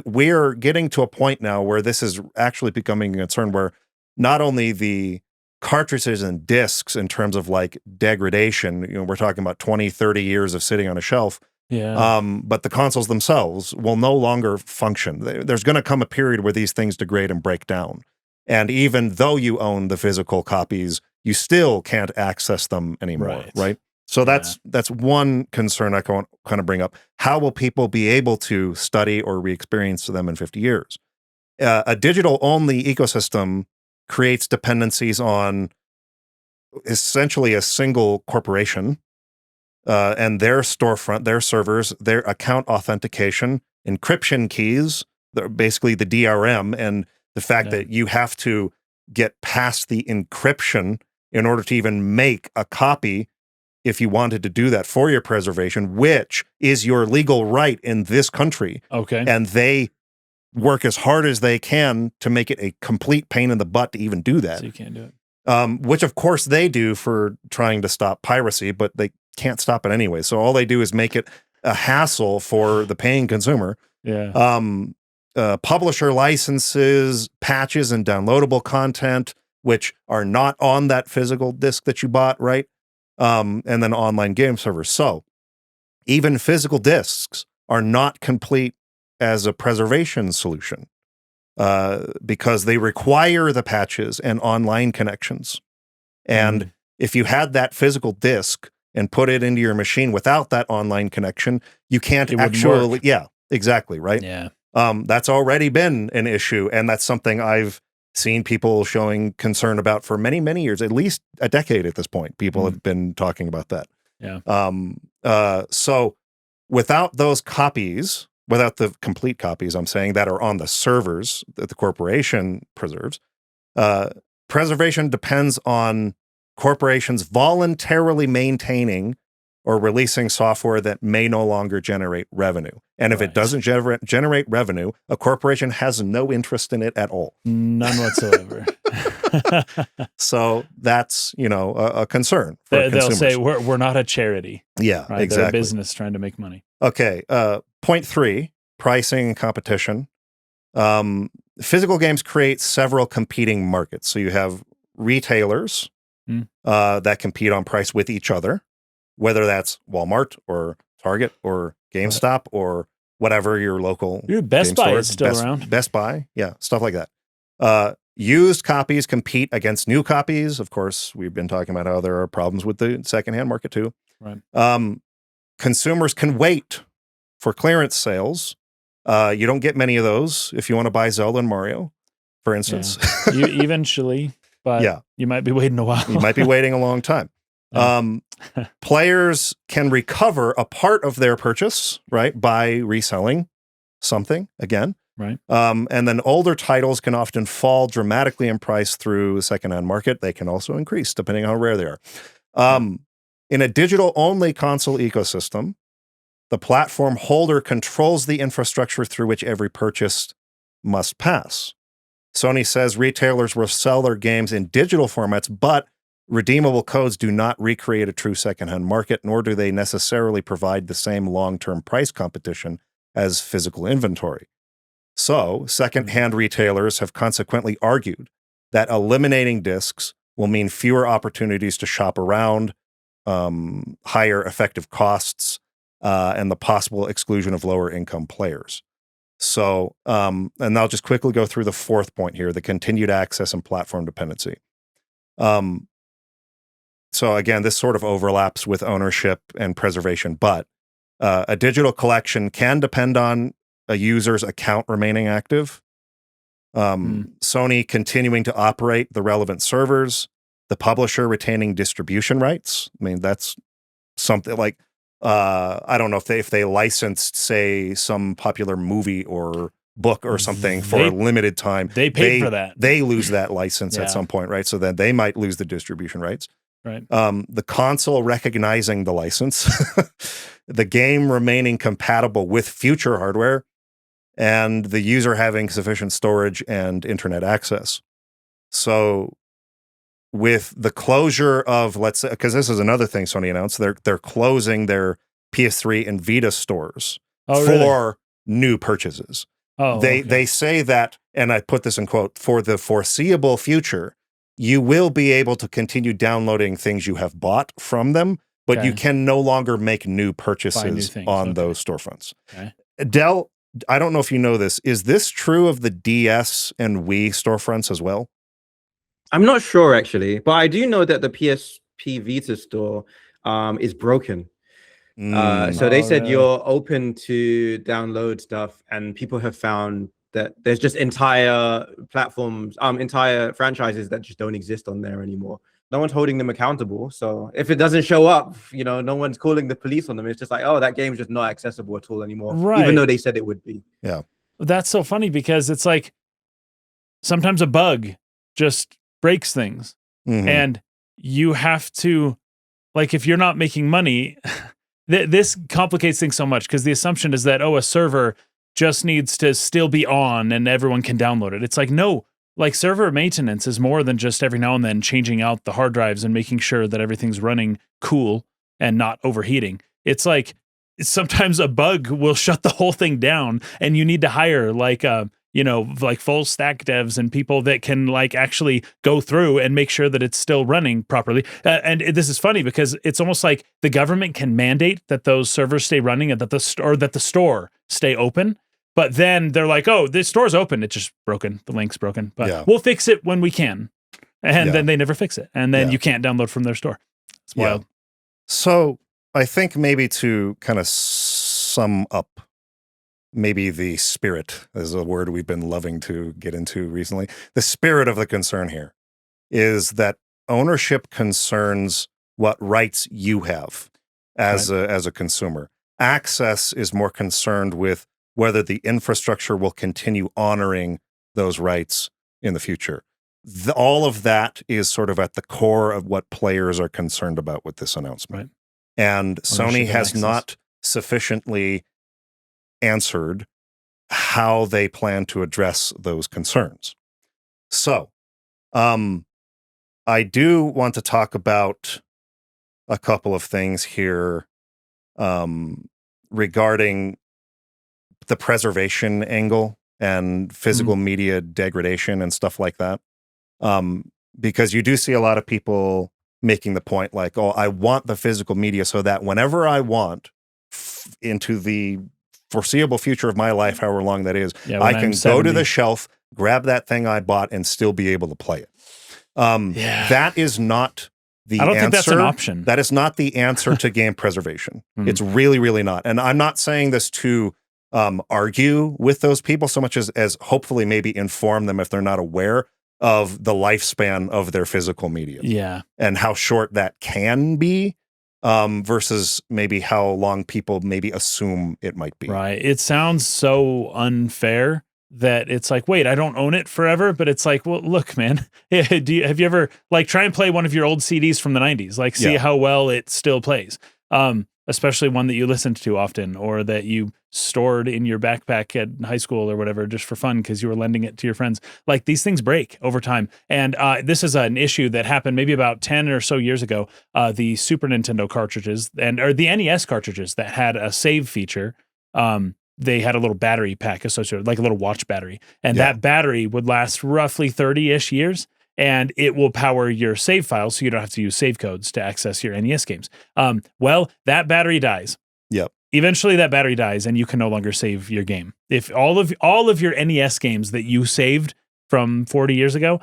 we're getting to a point now where this is actually becoming a concern, where not only the cartridges and discs in terms of like degradation, we're talking about 20, 30 years of sitting on a shelf. But the consoles themselves will no longer function. There's going to come a period where these things degrade and break down. And even though you own the physical copies, you still can't access them anymore, right? So that's one concern I kind of bring up. How will people be able to study or re-experience them in 50 years? A digital-only ecosystem creates dependencies on essentially a single corporation and their storefront, their servers, their account authentication, encryption keys, basically the DRM, and the fact that you have to get past the encryption in order to even make a copy if you wanted to do that for your preservation, which is your legal right in this country.
Okay.
And they work as hard as they can to make it a complete pain in the butt to even do that.
So you can't do it.
Which of course they do for trying to stop piracy, but they can't stop it anyway. So all they do is make it a hassle for the paying consumer.
Yeah.
Publisher licenses, patches, and downloadable content, which are not on that physical disc that you bought, right? And then online game servers. So even physical discs are not complete as a preservation solution because they require the patches and online connections. And if you had that physical disc and put it into your machine without that online connection, you can't actually work. Yeah, exactly, right?
Yeah.
That's already been an issue, and that's something I've seen people showing concern about for many, many years, at least a decade at this point. People have been talking about that.
Yeah.
So without those copies, without the complete copies, I'm saying, that are on the servers that the corporation preserves, preservation depends on corporations voluntarily maintaining or releasing software that may no longer generate revenue. And if it doesn't generate revenue, a corporation has no interest in it at all.
None whatsoever.
So that's, a concern for
They'll
consumers.
say, we're not a charity.
Yeah,
right?
exactly.
They're a business trying to make money.
Okay. Point 3, pricing and competition. Physical games create several competing markets. So you have retailers that compete on price with each other, whether that's Walmart or Target or GameStop or whatever your local
Best Buy is still around.
Best Buy, yeah, stuff like that. Used copies compete against new copies. Of course, we've been talking about how there are problems with the secondhand market too.
Right.
Consumers can wait for clearance sales. You don't get many of those if you want to buy Zelda and Mario, for instance.
Yeah. You eventually, but you might be waiting a while.
You might be waiting a long time. Players can recover a part of their purchase, right, by reselling something again.
Right.
And then older titles can often fall dramatically in price through the secondhand market. They can also increase depending on how rare they are. In a digital-only console ecosystem, the platform holder controls the infrastructure through which every purchase must pass. Sony says retailers will sell their games in digital formats, but redeemable codes do not recreate a true secondhand market, nor do they necessarily provide the same long-term price competition as physical inventory. So, secondhand retailers have consequently argued that eliminating discs will mean fewer opportunities to shop around, higher effective costs, and the possible exclusion of lower income players. So, and I'll just quickly go through the 4th point here, the continued access and platform dependency. So again, this sort of overlaps with ownership and preservation, but a digital collection can depend on a user's account remaining active, Sony continuing to operate the relevant servers, the publisher retaining distribution rights. I mean, that's something like, I don't know if they licensed, say, some popular movie or book or something for a limited time.
They paid for that.
They lose that license at some point, right? So then they might lose the distribution rights.
Right.
The console recognizing the license, the game remaining compatible with future hardware, and the user having sufficient storage and internet access. So with the closure of, let's say, because this is another thing Sony announced, they're closing their PS3 and Vita stores for new purchases. They say that, and I put this in quote, for the foreseeable future, you will be able to continue downloading things you have bought from them, but you can no longer make new purchases on those storefronts. Dell, I don't know if you know this. Is this true of the DS and Wii storefronts as well?
I'm not sure, actually, but I do know that the PSP Vita store is broken. So they said you're open to download stuff, and people have found that there's just entire platforms, entire franchises that just don't exist on there anymore. no one's holding them accountable. So if it doesn't show up, no one's calling the police on them. It's just like, oh, that game's just not accessible at all anymore,
Right.
even though they said it would be.
Yeah.
That's so funny because it's like sometimes a bug just breaks things. And you have to, like, if you're not making money, this complicates things so much because the assumption is that, a server just needs to still be on and everyone can download it. It's like, no, like server maintenance is more than just every now and then changing out the hard drives and making sure that everything's running cool and not overheating. It's like sometimes a bug will shut the whole thing down and you need to hire like full stack devs and people that can like actually go through and make sure that it's still running properly. And this is funny because it's almost like the government can mandate that those servers stay running and that the store stay open. But then they're like, oh, this store's open. It's just broken. The link's broken, but we'll fix it when we can. And then they never fix it. And then you can't download from their store. It's wild.
So I think maybe to kind of sum up, maybe the spirit is a word we've been loving to get into recently. The spirit of the concern here is that ownership concerns what rights you have as a consumer. Access is more concerned with whether the infrastructure will continue honoring those rights in the future. All of that is sort of at the core of what players are concerned about with this announcement.
Right.
And Sony has not sufficiently answered how they plan to address those concerns. So, I do want to talk about a couple of things here regarding the preservation angle and physical media degradation and stuff like that. Because you do see a lot of people making the point like, oh, I want the physical media so that whenever I want into the foreseeable future of my life, however long that is, I can go to the shelf, grab that thing I bought, and still be able to play it. That is not the answer.
I don't think that's an option.
That is not the answer to game preservation. It's really, really not. And I'm not saying this to argue with those people so much as hopefully maybe inform them if they're not aware of the lifespan of their physical media.
Yeah.
And how short that can be. Versus maybe how long people maybe assume it might be.
Right. It sounds so unfair that it's like, wait, I don't own it forever. But it's like, well, look, man, have you ever like try and play one of your old CDs from the 90s? Like see how well it still plays. Especially one that you listened to often or that you stored in your backpack at high school or whatever, just for fun because you were lending it to your friends. Like these things break over time. And this is an issue that happened maybe about 10 or so years ago. The Super Nintendo cartridges or the NES cartridges that had a save feature, they had a little battery pack associated, like a little watch battery. And that battery would last roughly 30-ish years. And it will power your save files so you don't have to use save codes to access your NES games. Well, that battery dies.
Yep.
Eventually that battery dies and you can no longer save your game. If all of your NES games that you saved from 40 years ago,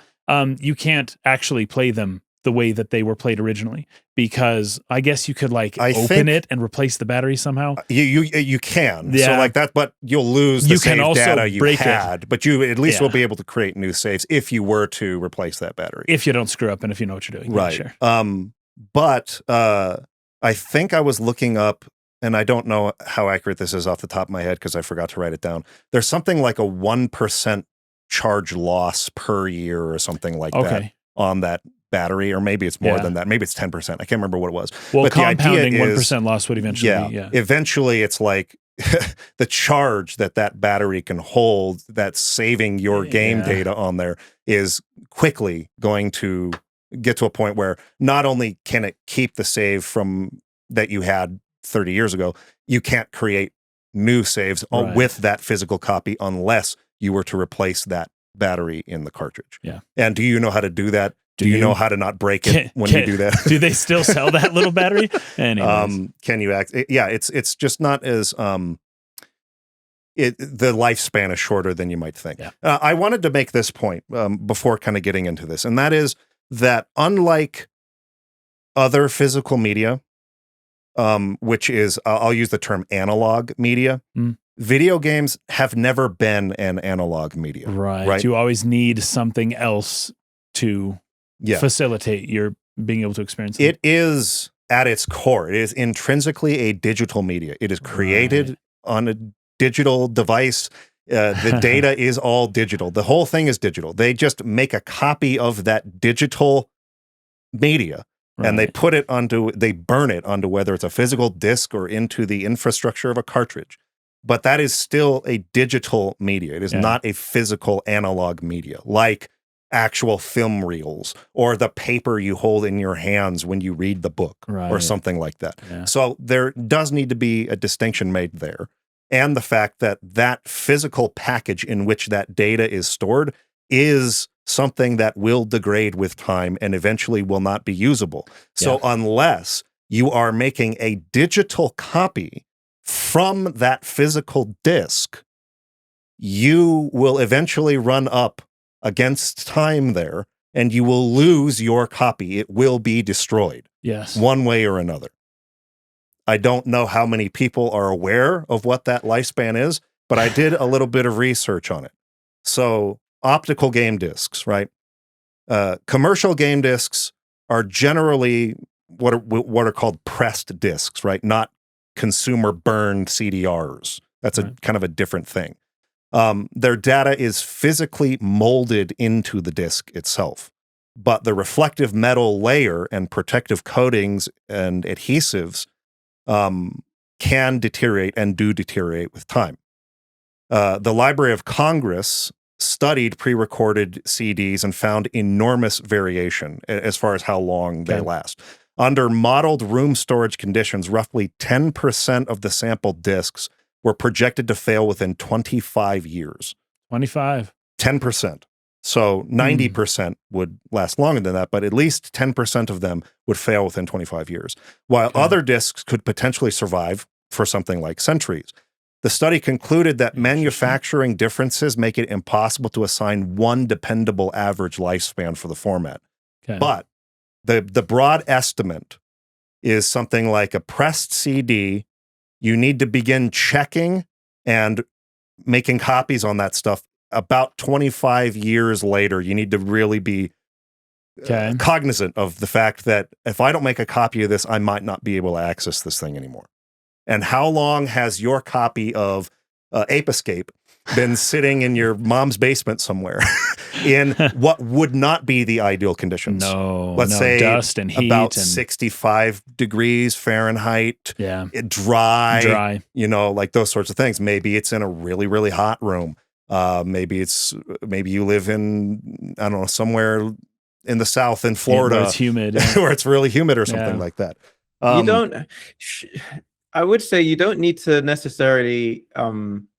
you can't actually play them the way that they were played originally because I guess you could open it and replace the battery somehow.
You can. So like that, but you'll lose the save data you had, but you at least will be able to create new saves if you were to replace that battery.
If you don't screw up and if you know what you're doing.
Right.
Yeah, sure.
But I think I was looking up, and I don't know how accurate this is off the top of my head because I forgot to write it down. There's something like a 1% charge loss per year or something like that on that battery, or maybe it's more than that. Maybe it's 10%. I can't remember what it was.
Well,
but
compounding
the idea is,
1% loss would eventually,
eventually it's like the charge that battery can hold that's saving your game data on there is quickly going to get to a point where not only can it keep the save from that you had 30 years ago, you can't create new saves with that physical copy unless you were to replace that battery in the cartridge.
Yeah.
And do you know how to do that? Do you know how to not break it when you do that?
Do they still sell that little battery? Anyways.
Can you it's just not as the lifespan is shorter than you might think.
Yeah.
I wanted to make this point before kind of getting into this, and that is that unlike other physical media, which is I'll use the term analog media. Video games have never been an analog media.
Right. You always need something else to facilitate your being able to experience
it is at its core. It is intrinsically a digital media. It is created on a digital device. The data is all digital. The whole thing is digital. They just make a copy of that digital media and they put it onto, they burn it onto whether it's a physical disc or into the infrastructure of a cartridge. But that is still a digital media. It is not a physical analog media like actual film reels or the paper you hold in your hands when you read the book or something like that. So there does need to be a distinction made there. And the fact that that physical package in which that data is stored is something that will degrade with time and eventually will not be usable. So unless you are making a digital copy from that physical disk, you will eventually run up against time there and you will lose your copy. It will be destroyed.
Yes.
One way or another. I don't know how many people are aware of what that lifespan is, but I did a little bit of research on it. So optical game discs, right? Commercial game discs are generally what are called pressed discs, right? Not consumer burned CDRs. That's a kind of a different thing. Their data is physically molded into the disc itself, but the reflective metal layer and protective coatings and adhesives can deteriorate and do deteriorate with time. The Library of Congress studied pre-recorded CDs and found enormous variation as far as how long they last. Under modeled room storage conditions, roughly 10% of the sampled discs were projected to fail within 25 years.
25.
10%. So 90% would last longer than that, but at least 10% of them would fail within 25 years, while other discs could potentially survive for something like centuries. The study concluded that manufacturing differences make it impossible to assign one dependable average lifespan for the format. But the broad estimate is something like a pressed CD. You need to begin checking and making copies on that stuff about 25 years later. You need to really be cognizant of the fact that if I don't make a copy of this, I might not be able to access this thing anymore. And how long has your copy of Ape Escape been sitting in your mom's basement somewhere in what would not be the ideal conditions? Let's say
dust and heat
about
and
65 degrees Fahrenheit, dry, you know, like those sorts of things. Maybe it's in a really, really hot room. Maybe you live in, I don't know, somewhere in the South in Florida
where it's humid,
where it's really humid or something like that.
I would say you don't need to necessarily,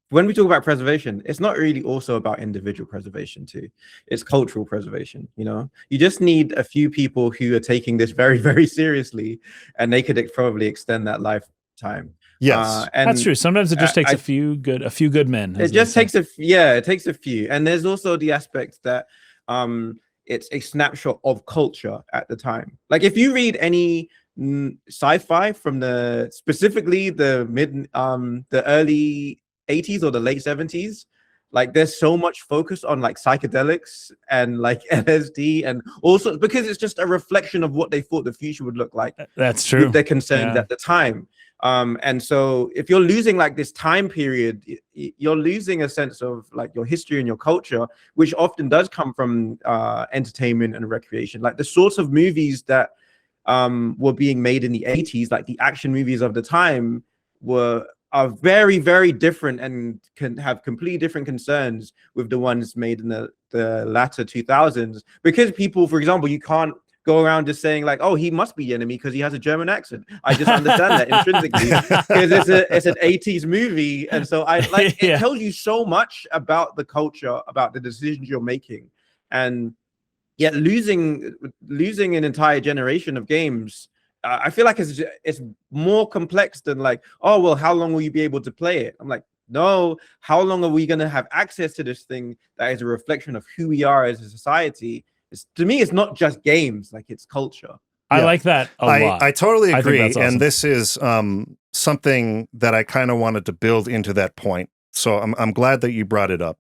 when we talk about preservation, it's not really also about individual preservation too. It's cultural preservation, you know? You just need a few people who are taking this very, very seriously, and they could probably extend that lifetime.
Yes,
and
that's true. Sometimes it just takes a few good men.
It just takes it takes a few. And there's also the aspect that it's a snapshot of culture at the time. Like if you read any sci-fi from specifically the early 80s or the late 70s, like there's so much focus on like psychedelics and like LSD and also because it's just a reflection of what they thought the future would look like.
That's true.
With their concerns at the time. And so if you're losing like this time period, you're losing a sense of like your history and your culture, which often does come from entertainment and recreation. Like the sorts of movies that were being made in the 80s, like the action movies of the time are very, very different and can have completely different concerns with the ones made in the latter 2000s. Because people, for example, you can't go around just saying like, oh, he must be the enemy because he has a German accent. I just understand that intrinsically because it's an 80s movie. And so it tells you so much about the culture, about the decisions you're making. And yet losing an entire generation of games, I feel like it's more complex than like, oh, well, how long will you be able to play it? I'm like, no, how long are we going to have access to this thing that is a reflection of who we are as a society? To me, it's not just games, like it's culture.
I like that a lot.
I totally agree.
Awesome.
And this is something that I kind of wanted to build into that point. So I'm glad that you brought it up.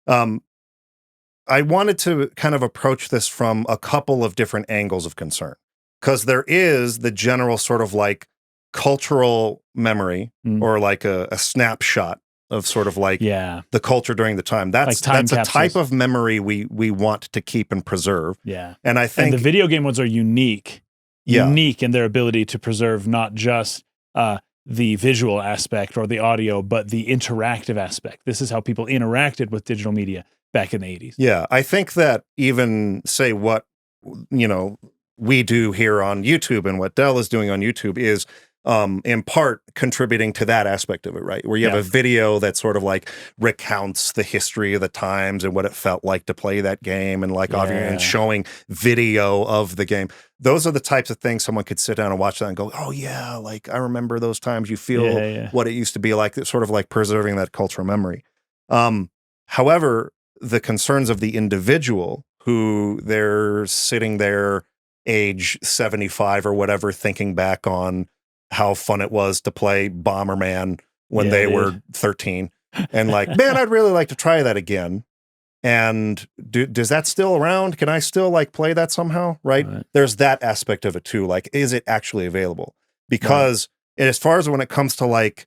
I wanted to kind of approach this from a couple of different angles of concern. because there is the general sort of like cultural memory or like a snapshot of sort of like the culture during the time. That's a type of memory we want to keep and preserve.
Yeah.
And I think
the video game ones are unique in their ability to preserve not just the visual aspect or the audio, but the interactive aspect. This is how people interacted with digital media back in the 80s.
Yeah. I think that even say what, we do here on YouTube and what Dell is doing on YouTube is in part contributing to that aspect of it, right? Where you have a video that sort of like recounts the history of the times and what it felt like to play that game and like and showing video of the game. Those are the types of things someone could sit down and watch that and go, oh yeah, like I remember those times. You feel what it used to be like. It's sort of like preserving that cultural memory. However, the concerns of the individual who they're sitting there age 75 or whatever, thinking back on how fun it was to play Bomberman when they were 13 and like, man, I'd really like to try that again. And does that still around? Can I still like play that somehow? Right? There's that aspect of it too. Like, is it actually available? Because as far as when it comes to like,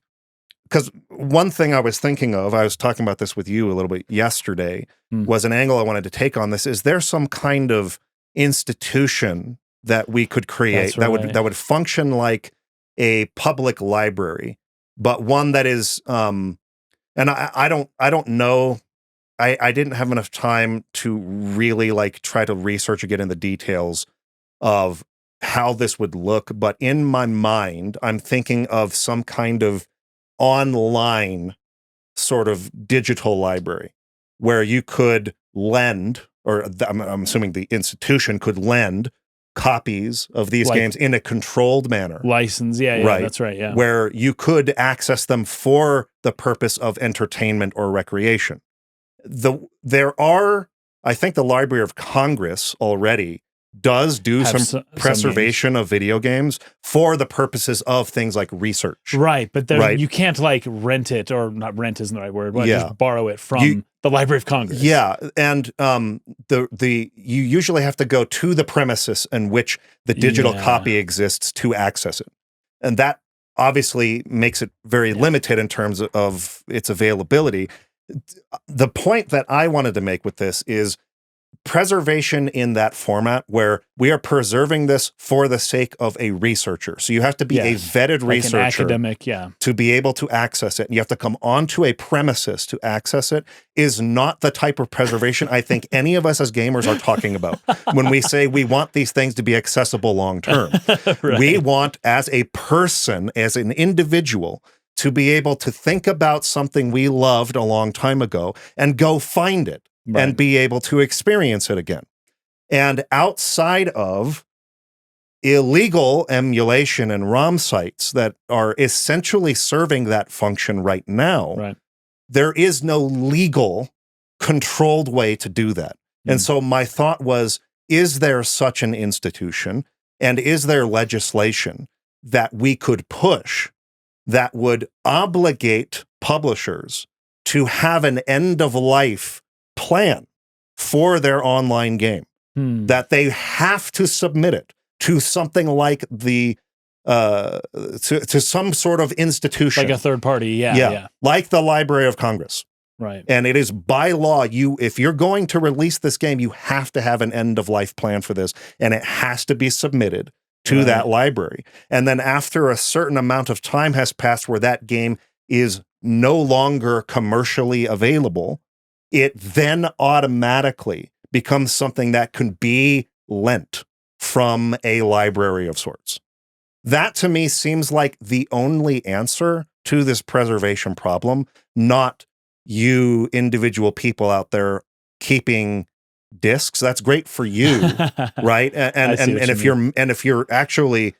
because one thing I was thinking of, I was talking about this with you a little bit yesterday, was an angle I wanted to take on this. Is there some kind of institution that we could create that would function like a public library, but one that is and I don't know, I didn't have enough time to really like try to research or get in the details of how this would look, but in my mind I'm thinking of some kind of online sort of digital library where you could lend, or I'm assuming the institution could lend copies of these games in a controlled manner.
License, right. That's right, yeah.
Where you could access them for the purpose of entertainment or recreation. There are, I think the Library of Congress already does do some preservation of video games for the purposes of things like research.
Right, but you can't like rent it, or not rent isn't the right word, but just borrow it from the Library of Congress. Yeah,
and you usually have to go to the premises in which the digital copy exists to access it. And that obviously makes it very limited in terms of its availability. The point that I wanted to make with this is preservation in that format where we are preserving this for the sake of a researcher. So you have to be a vetted researcher,
an academic,
to be able to access it. And you have to come onto a premises to access it is not the type of preservation I think any of us as gamers are talking about when we say we want these things to be accessible long term. We want, as a person, as an individual, to be able to think about something we loved a long time ago and go find it. And be able to experience it again. And outside of illegal emulation and ROM sites that are essentially serving that function right now, there is no legal controlled way to do that. And so my thought was, is there such an institution, and is there legislation that we could push that would obligate publishers to have an end-of-life plan for their online game, that they have to submit it to something like the to some sort of institution,
like a third party,
like the Library of Congress,
right?
And it is by law, if you're going to release this game, you have to have an end of life plan for this, and it has to be submitted to that library. And then after a certain amount of time has passed where that game is no longer commercially available, it then automatically becomes something that can be lent from a library of sorts. That to me seems like the only answer to this preservation problem, not you individual people out there keeping discs. That's great for you, right? And if you're actually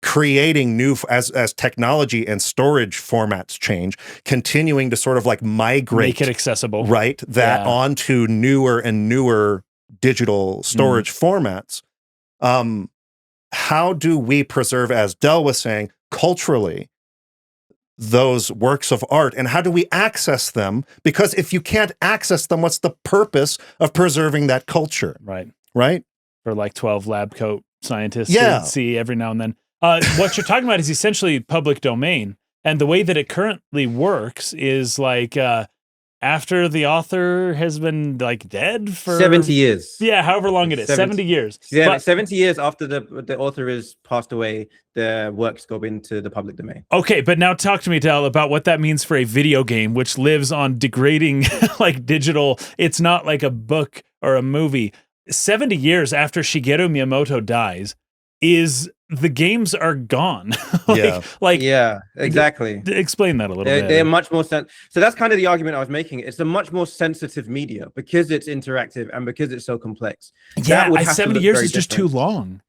creating new, as technology and storage formats change, continuing to sort of like migrate,
make it accessible,
right? That onto newer and newer digital storage formats. How do we preserve, as Del was saying, culturally, those works of art, and how do we access them? Because if you can't access them, what's the purpose of preserving that culture?
Right.
Right?
for like 12 lab coat scientists
Yeah.
to see every now and then. What you're talking about is essentially public domain. And the way that it currently works is like after the author has been like dead for
70 years.
Yeah, however long it is, 70 years.
Yeah,
But
70 years after the author has passed away, the works go into the public domain.
okay, but now talk to me, Del, about what that means for a video game which lives on degrading like digital. It's not like a book or a movie. 70 years after Shigeru Miyamoto dies, the games are gone.
Yeah, exactly.
Explain that a little bit.
They're much more so that's kind of the argument I was making. It's a much more sensitive media because it's interactive and because it's so complex.
Yeah, 70 years is just too long.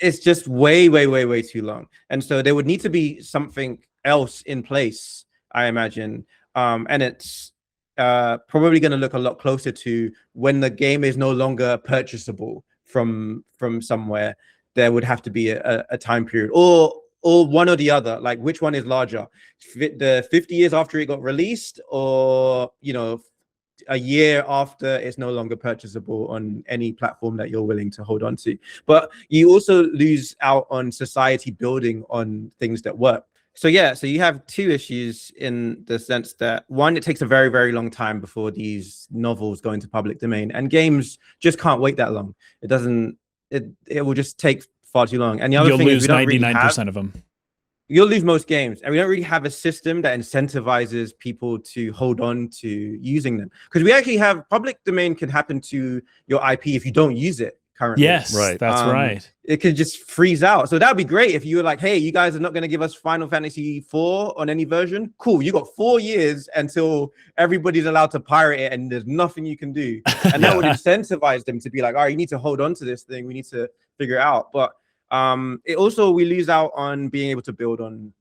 It's just way too long. And so there would need to be something else in place, I imagine. And it's probably going to look a lot closer to when the game is no longer purchasable from somewhere. There would have to be a time period or one or the other. Like, which one is larger, the 50 years after it got released, or a year after it's no longer purchasable on any platform that you're willing to hold on to. But you also lose out on society building on things that work. So you have two issues in the sense that, one, it takes a very, very long time before these novels go into public domain, and games just can't wait that long. It will just take far too long. And the other thing is, we don't really
99% of them.
You'll lose most games, and we don't really have a system that incentivizes people to hold on to using them. Because we actually have public domain can happen to your IP if you don't use it currently.
Yes, right. That's right.
It could just freeze out. So that'd be great if you were like, hey, you guys are not going to give us Final Fantasy 4 on any version. Cool. You got 4 years until everybody's allowed to pirate it, and there's nothing you can do. And that would incentivize them to be like, all right, you need to hold on to this thing. We need to figure it out. But it also, we lose out on being able to build on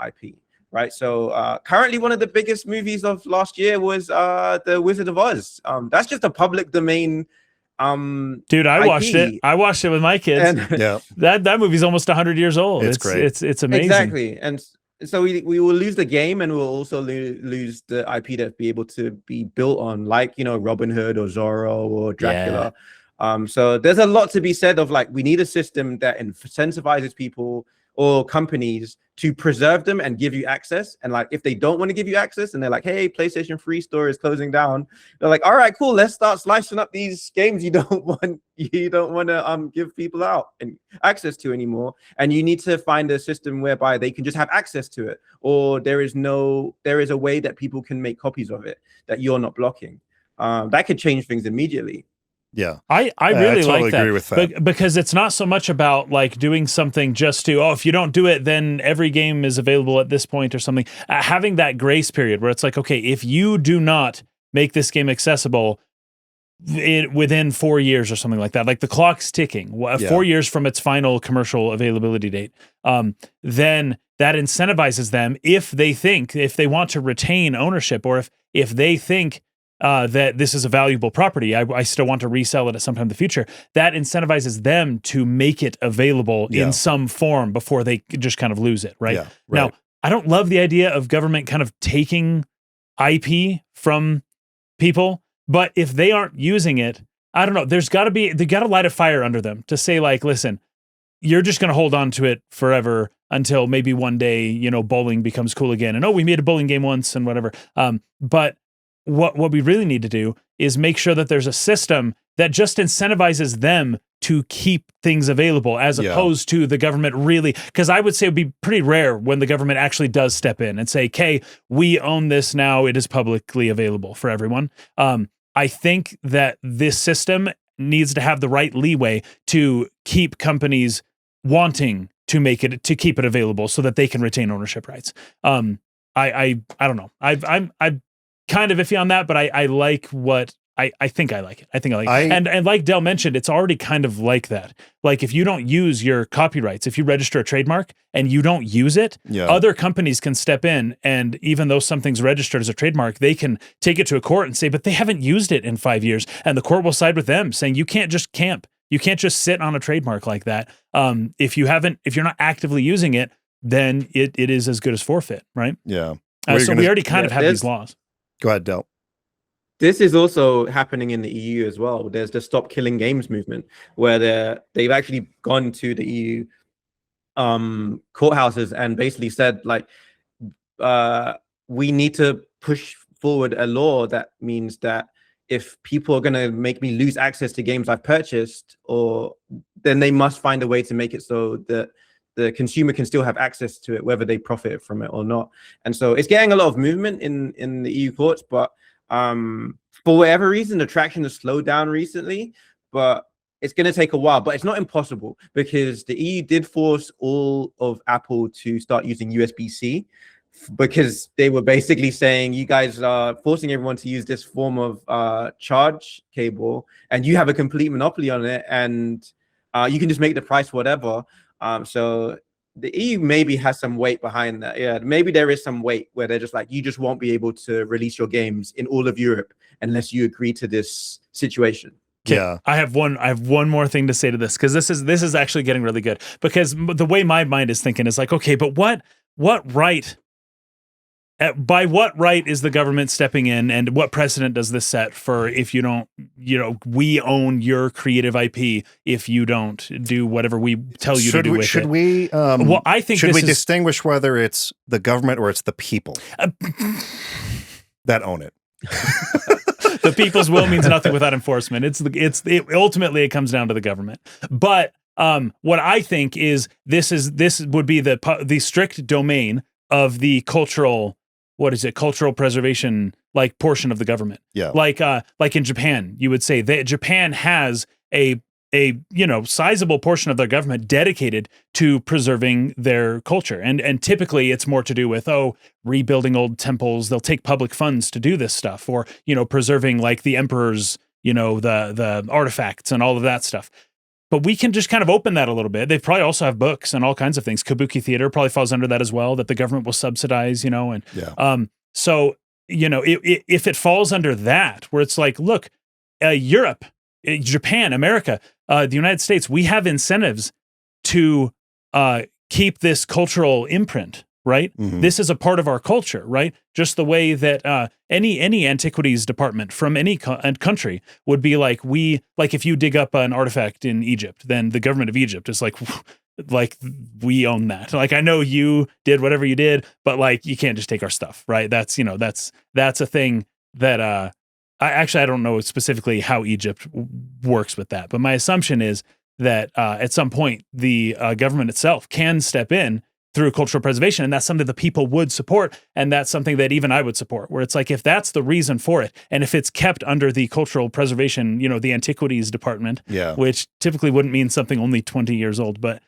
IP, right? So currently one of the biggest movies of last year was The Wizard of Oz. That's just a public domain.
Dude, I watched it. I watched it with my kids.
And
that movie's almost 100 years old.
It's great.
It's amazing.
Exactly. And so we will lose the game, and we'll also lose the IP that be able to be built on, like, Robin Hood or Zorro or Dracula. So there's a lot to be said of, like, we need a system that incentivizes people or companies to preserve them and give you access. And like, if they don't want to give you access and they're like, hey, PlayStation 3 store is closing down, they're like, all right, cool, let's start slicing up these games you don't want to give people out and access to anymore. And you need to find a system whereby they can just have access to it, or there is a way that people can make copies of it that you're not blocking. That could change things immediately.
Yeah,
I really
totally
like that,
agree with that.
because it's not so much about like doing something just to, if you don't do it, then every game is available at this point or something. Having that grace period where it's like, okay, if you do not make this game accessible within 4 years or something like that, like the clock's ticking, 4 years from its final commercial availability date, then that incentivizes them if they want to retain ownership, or if they think that this is a valuable property, I still want to resell it at some time in the future, that incentivizes them to make it available in some form before they just kind of lose it, right? Now, I don't love the idea of government kind of taking IP from people, but if they aren't using it, I don't know, they got to light a fire under them to say, like, listen, you're just going to hold on to it forever until maybe one day, bowling becomes cool again. And we made a bowling game once and whatever. But what we really need to do is make sure that there's a system that just incentivizes them to keep things available, as opposed to the government really, because I would say it would be pretty rare when the government actually does step in and say, okay, we own this now, it is publicly available for everyone. I think that this system needs to have the right leeway to keep companies wanting to keep it available so that they can retain ownership rights. I don't know. I'm kind of iffy on that, but I like what I think I like it. I think I like it. And like Del mentioned, it's already kind of like that. Like, if you don't use your copyrights, if you register a trademark and you don't use it, other companies can step in, and even though something's registered as a trademark, they can take it to a court and say, but they haven't used it in 5 years. And the court will side with them, saying you can't just camp. You can't just sit on a trademark like that. If you're not actively using it, then it is as good as forfeit, right?
Yeah.
So we already kind of have these laws.
Go ahead, Del.
This is also happening in the EU as well. There's the Stop Killing Games movement, where they've actually gone to the EU courthouses and basically said, like, we need to push forward a law that means that if people are going to make me lose access to games I've purchased, or then they must find a way to make it so that the consumer can still have access to it, whether they profit from it or not. And so it's getting a lot of movement in the EU courts, but for whatever reason, the traction has slowed down recently. But it's going to take a while, but it's not impossible, because the EU did force all of Apple to start using USB-C, because they were basically saying, you guys are forcing everyone to use this form of charge cable, and you have a complete monopoly on it, and you can just make the price whatever. So the EU maybe has some weight behind that. Yeah, maybe there is some weight where they're just like, you just won't be able to release your games in all of Europe unless you agree to this situation.
Okay,
Yeah.
I have one more thing to say to this, because this is actually getting really good, because the way my mind is thinking is like, okay, but what right, by what right is the government stepping in, and what precedent does this set for if you don't, we own your creative IP if you don't do whatever we tell you to do with it?
Should we?
Well, I think
should we
this is,
distinguish whether it's the government or it's the people that own it?
the people's will means nothing without enforcement. Ultimately it comes down to the government. But what I think is this would be the strict domain of the cultural preservation, like, portion of the government.
Yeah.
Like in Japan, you would say that Japan has a sizable portion of their government dedicated to preserving their culture. And typically it's more to do with, rebuilding old temples. They'll take public funds to do this stuff, or, preserving, like, the emperor's, the artifacts and all of that stuff. But we can just kind of open that a little bit. They probably also have books and all kinds of things. Kabuki theater probably falls under that as well, that the government will subsidize, and
Yeah.
so, if it falls under that, where it's like, look, Europe, Japan, America, the United States, we have incentives to keep this cultural imprint, right?
Mhm.
This is a part of our culture, right? Just the way that any antiquities department from any country would be like, if you dig up an artifact in Egypt, then the government of Egypt is like we own that. Like, I know you did whatever you did, but, like, you can't just take our stuff, right? That's a thing that I don't know specifically how Egypt works with that, but my assumption is that at some point the government itself can step in through cultural preservation, and that's something the people would support, and that's something that even I would support, where it's like, if that's the reason for it, and if it's kept under the cultural preservation, the antiquities department,
Yeah.
which typically wouldn't mean something only 20 years old, but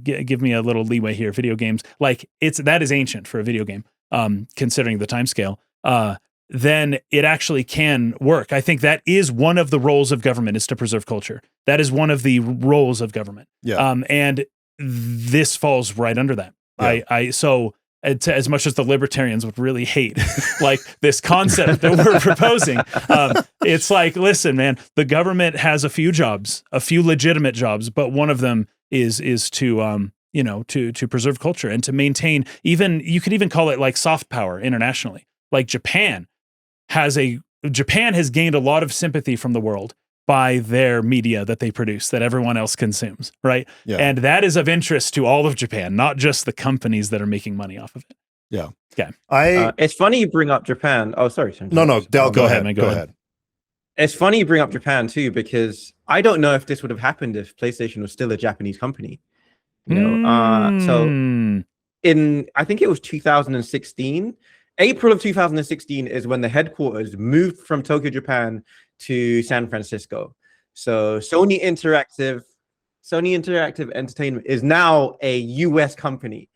give me a little leeway here. Video games, like, that is ancient for a video game, considering the time scale. Then it actually can work. I think that is one of the roles of government, is to preserve culture. That is one of the roles of government.
Yeah.
And this falls right under that.
Yeah.
So as much as the libertarians would really hate like this concept that we're proposing, it's like, listen, man, the government has a few legitimate jobs, but one of them is to to preserve culture and to maintain, you could even call it like soft power internationally. Like Japan has gained a lot of sympathy from the world by their media that they produce, that everyone else consumes, right?
Yeah.
And that is of interest to all of Japan, not just the companies that are making money off of it.
Yeah.
Okay.
It's funny you bring up Japan. Oh, sorry.
No, Del, go ahead, man. Go ahead.
It's funny you bring up Japan too, because I don't know if this would have happened if PlayStation was still a Japanese company. So I think it was 2016. April of 2016 is when the headquarters moved from Tokyo, Japan to San Francisco. So Sony Interactive Entertainment is now a US company.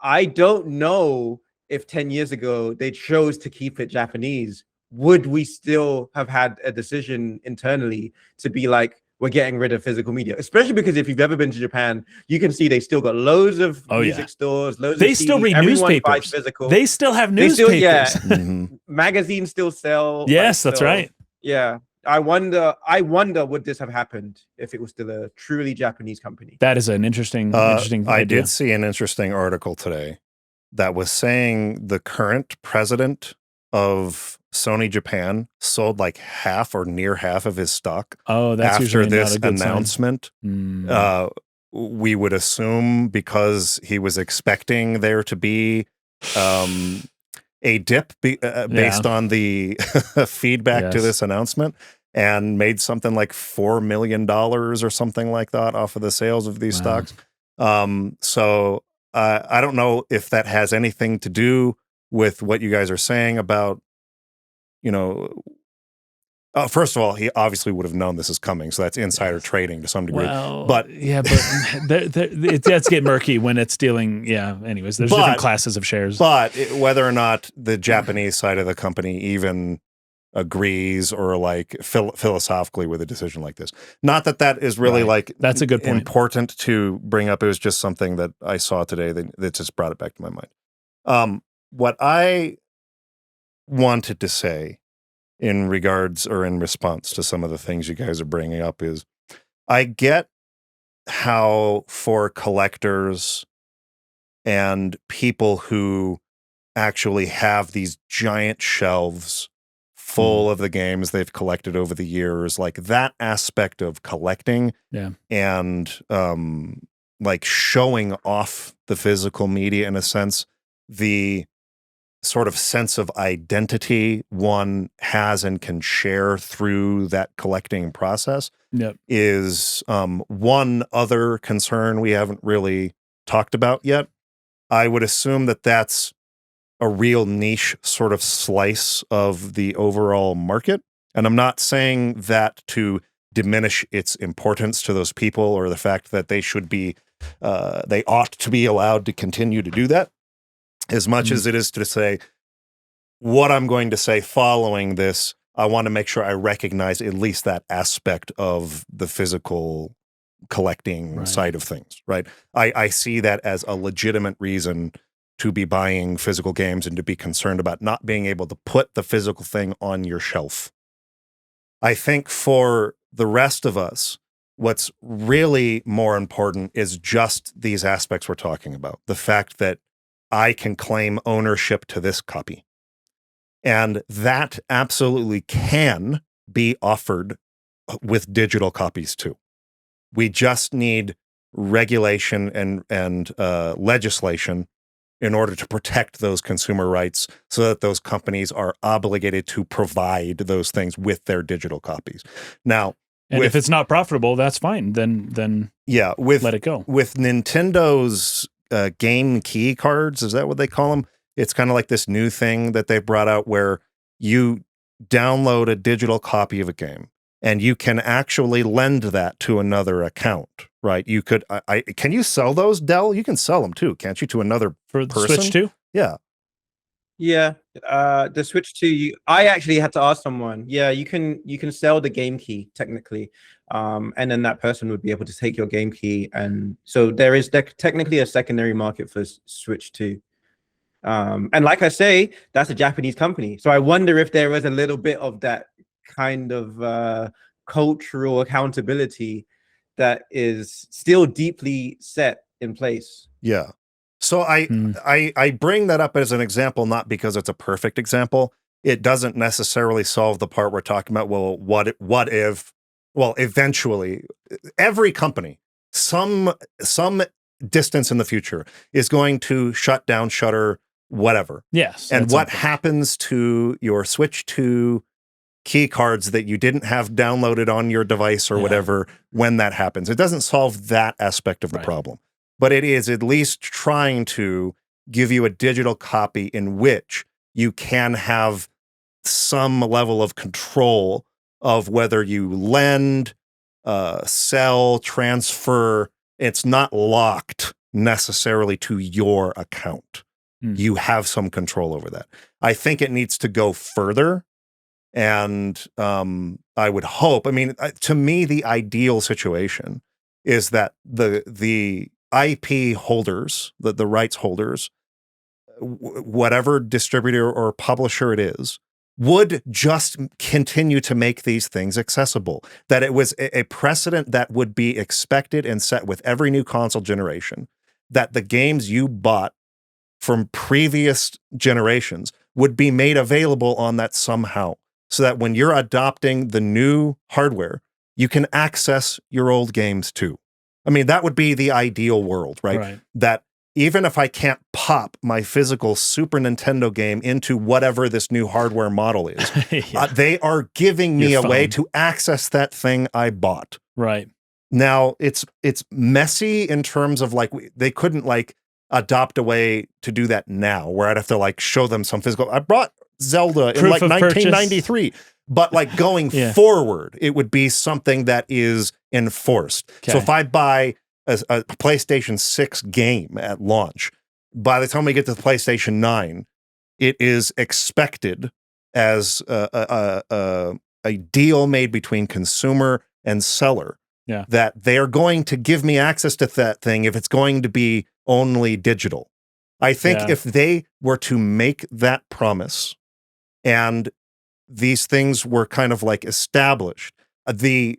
I don't know if 10 years ago they chose to keep it Japanese. Would we still have had a decision internally to be like, we're getting rid of physical media? Especially because if you've ever been to Japan, you can see they still got loads of music stores,
they still
CDs.
read
Everyone
newspapers.
buys physical.
They still have newspapers.
Magazines still sell.
Yes, that's right.
Yeah. I wonder would this have happened if it was still a truly Japanese company?
That is an interesting idea.
I did see an interesting article today that was saying the current president of Sony Japan sold like half or near half of his stock
Oh, that's
after
usually
this
not a good
announcement.
sign.
We would assume because he was expecting there to be a dip based on the feedback to
Yes.
this announcement, and made something like $4 million or something like that off of the sales of these
Wow.
stocks. So I don't know if that has anything to do with what you guys are saying about, first of all, he obviously would have known this is coming, so that's insider trading to some degree.
Well,
but
yeah, but it does get murky when it's dealing. Yeah. Anyways, there's different classes of shares.
But whether or not the Japanese side of the company even agrees or like philosophically with a decision like this, not that is really like
that's a good point.
Important to bring up. It was just something that I saw today that just brought it back to my mind. What I wanted to say in regards or in response to some of the things you guys are bringing up is, I get how for collectors and people who actually have these giant shelves full of the games they've collected over the years, like that aspect of collecting and like showing off the physical media, in a sense, the sort of sense of identity one has and can share through that collecting process is one other concern we haven't really talked about yet. I would assume that that's a real niche sort of slice of the overall market. And I'm not saying that to diminish its importance to those people or the fact that they should be, they ought to be allowed to continue to do that, as much as it is to say, what I'm going to say following this, I want to make sure I recognize at least that aspect of the physical collecting side of things, right? I see that as a legitimate reason to be buying physical games and to be concerned about not being able to put the physical thing on your shelf. I think for the rest of us, what's really more important is just these aspects we're talking about. The fact that I can claim ownership to this copy. And that absolutely can be offered with digital copies too. We just need regulation and legislation in order to protect those consumer rights so that those companies are obligated to provide those things with their digital copies. Now,
and if it's not profitable, that's fine. Then let it go.
With Nintendo's game key cards, is that what they call them? It's kind of like this new thing that they brought out where you download a digital copy of a game and you can actually lend that to another account, right? You could, can you sell those, Dell? You can sell them too, can't you, to another
for
person?
Switch 2?
Yeah.
Yeah, the Switch 2, I actually had to ask someone. Yeah, you can sell the game key technically, and then that person would be able to take your game key, and so there is technically a secondary market for Switch 2. And like I say, that's a Japanese company, so I wonder if there was a little bit of that kind of cultural accountability that is still deeply set in place.
Yeah. So I bring that up as an example, not because it's a perfect example. It doesn't necessarily solve the part we're talking about. Well, what if, well, eventually every company, some distance in the future is going to shut down, shutter, whatever.
Yes.
And what happens to your Switch 2 key cards that you didn't have downloaded on your device or whatever when that happens? It doesn't solve that aspect of the problem. But it is at least trying to give you a digital copy in which you can have some level of control of whether you lend, sell, transfer. It's not locked necessarily to your account. You have some control over that. I think it needs to go further. And I would hope, I mean, to me, the ideal situation is that the IP holders, the rights holders, whatever distributor or publisher it is, would just continue to make these things accessible. That it was a precedent that would be expected and set with every new console generation, that the games you bought from previous generations would be made available on that somehow, so that when you're adopting the new hardware, you can access your old games too. I mean, that would be the ideal world, right? That even if I can't pop my physical Super Nintendo game into whatever this new hardware model is, they are giving me a way to access that thing I bought.
Right.
Now, it's messy in terms of like, they couldn't like adopt a way to do that now, where I'd have to like show them some physical. I brought Zelda in like 1993. But like going forward, it would be something that is enforced. So if I buy a PlayStation 6 game at launch, by the time we get to the PlayStation 9, it is expected as a deal made between consumer and seller that they are going to give me access to that thing if it's going to be only digital. I think if they were to make that promise and these things were kind of like established, the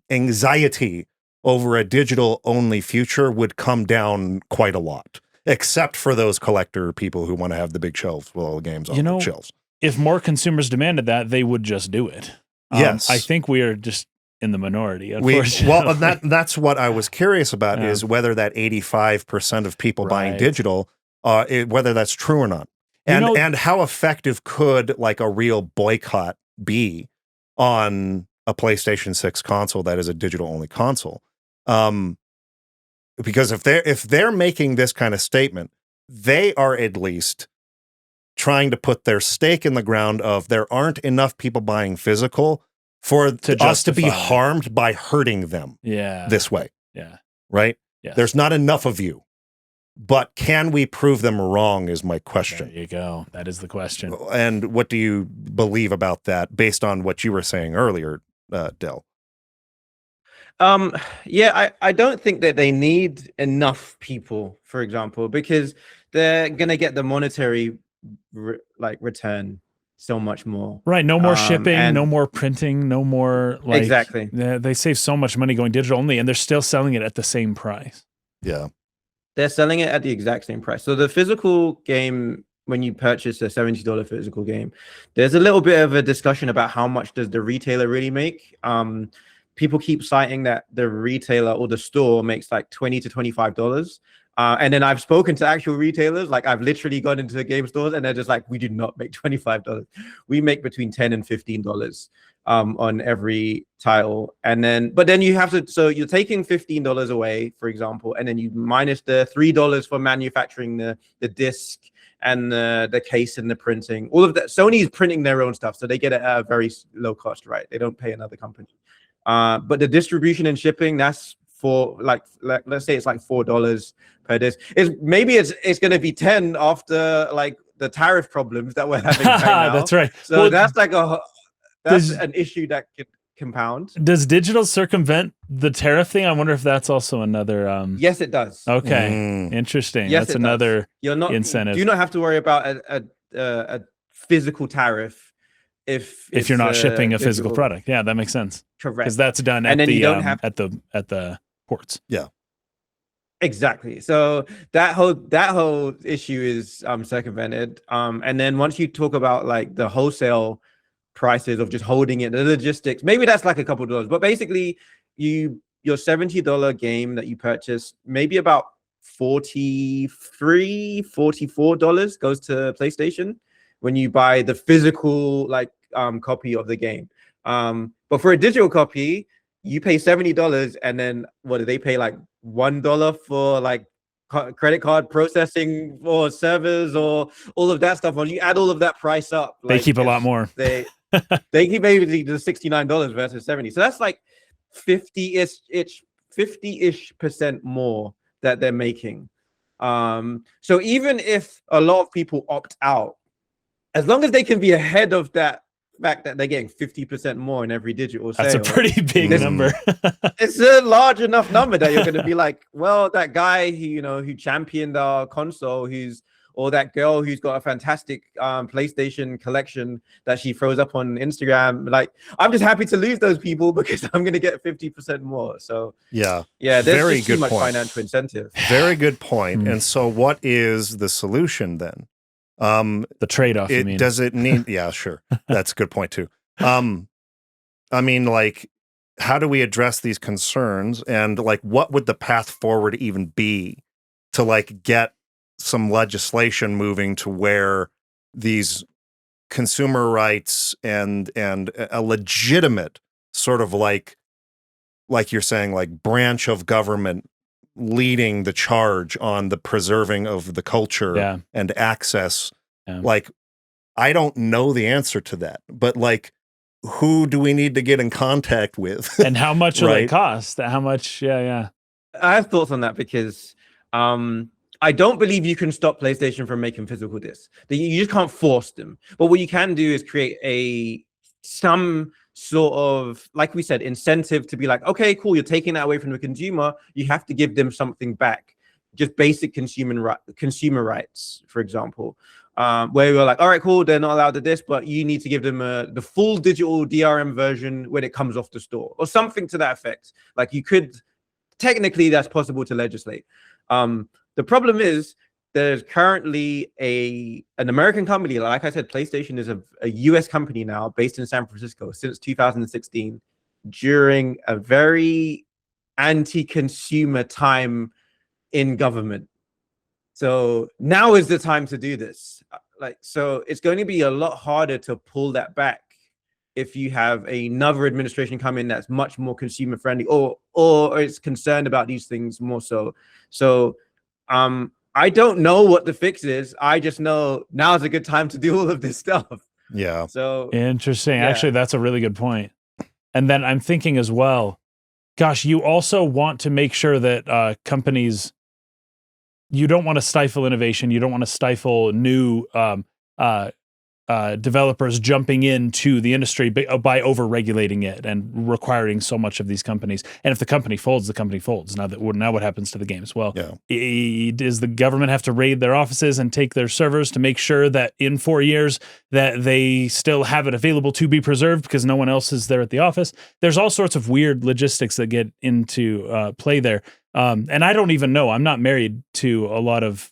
anxiety over a digital only future would come down quite a lot, except for those collector people who want to have the big shelves with all the games on the shelves.
If more consumers demanded that, they would just do it.
Yes.
I think we are just in the minority, unfortunately.
That's what I was curious about, is whether that 85% of people buying digital, whether that's true or not. And how effective could like a real boycott be on a PlayStation 6 console that is a digital only console? Because if they're making this kind of statement, they are at least trying to put their stake in the ground of there aren't enough people buying physical for us to be harmed by hurting them this way.
Yeah.
Right?
Yes.
There's not enough of you. But can we prove them wrong is my question.
There you go. That is the question.
And what do you believe about that based on what you were saying earlier, Del?
I don't think that they need enough people, for example, because they're going to get the monetary return so much more.
Right. No more shipping, no more printing, no more
exactly.
They save so much money going digital only, and they're still selling it at the same price.
Yeah.
They're selling it at the exact same price. So the physical game, when you purchase a $70 physical game, there's a little bit of a discussion about how much does the retailer really make. People keep citing that the retailer or the store makes like $20 to $25. And then I've spoken to actual retailers, like I've literally gone into the game stores and they're just like, we do not make $25. We make between $10 and $15 on every title. And then, but then you have to, so you're taking $15 away, for example, and then you minus the $3 for manufacturing the disc and the case and the printing, all of that. Sony is printing their own stuff, so they get it at a very low cost, right? They don't pay another company. But the distribution and shipping, that's for like let's say it's like $4 per disc. It's going to be 10 after like the tariff problems that we're having right now.
That's right.
So that's like an issue that could compound.
Does digital circumvent the tariff thing? I wonder if that's also another.
Yes, it does.
Okay, interesting.
Yes,
that's another incentive.
You do not have to worry about a physical tariff if
you're not shipping a physical product. Yeah, that makes sense.
Correct.
Because that's done at the ports.
Yeah.
Exactly. So that whole issue is circumvented. And then once you talk about like the wholesale prices of just holding it, the logistics, maybe that's like a couple of dollars, but basically your $70 game that you purchase, maybe about $44 goes to PlayStation when you buy the physical copy of the game. But for a digital copy, you pay $70, and then what do they pay, like $1 for like credit card processing or servers or all of that stuff? When you add all of that price up,
they keep a lot more.
They keep maybe the $69 versus $70. So that's like 50-ish% more that they're making. So even if a lot of people opt out, as long as they can be ahead of that fact that they're getting 50% more in every digital sale.
That's a pretty big number.
It's a large enough number that you're going to be like, well, that guy who championed our console, or that girl who's got a fantastic PlayStation collection that she throws up on Instagram. Like, I'm just happy to lose those people because I'm going to get 50% more. So yeah, there's
very
just
good
too much
point.
financial incentive.
Very good point. And so what is the solution then?
The trade-off, you mean?
Does it need? Yeah, sure. That's a good point too. I mean, like, how do we address these concerns, and like, what would the path forward even be to like get some legislation moving to where these consumer rights and a legitimate sort of like you're saying, like, branch of government leading the charge on the preserving of the culture and access. Like, I don't know the answer to that, but like, who do we need to get in contact with?
And how much will it cost? How much? Yeah.
I have thoughts on that because I don't believe you can stop PlayStation from making physical discs. You just can't force them. But what you can do is create some sort of, like we said, incentive to be like, okay, cool, you're taking that away from the consumer. You have to give them something back. Just basic consumer rights, for example. Where we're like, all right, cool, they're not allowed to this, but you need to give them the full digital DRM version when it comes off the store, or something to that effect. Like, you could, technically, that's possible to legislate. The problem is there's currently an American company, like I said, PlayStation is a US company now based in San Francisco since 2016, during a very anti-consumer time in government. So now is the time to do this. So it's going to be a lot harder to pull that back if you have another administration come in that's much more consumer friendly, or is concerned about these things more so. So I don't know what the fix is. I just know now is a good time to do all of this stuff.
Yeah.
So interesting. Yeah. Actually, that's a really good point. And then I'm thinking as well, gosh, you also want to make sure that companies, you don't want to stifle innovation. You don't want to stifle new developers jumping into the industry by over-regulating it and requiring so much of these companies. And if the company folds, the company folds. Now what happens to the games? Well, does the government have to raid their offices and take their servers to make sure that in 4 years that they still have it available to be preserved because no one else is there at the office? There's all sorts of weird logistics that get into play there. And I don't even know. I'm not married to a lot of,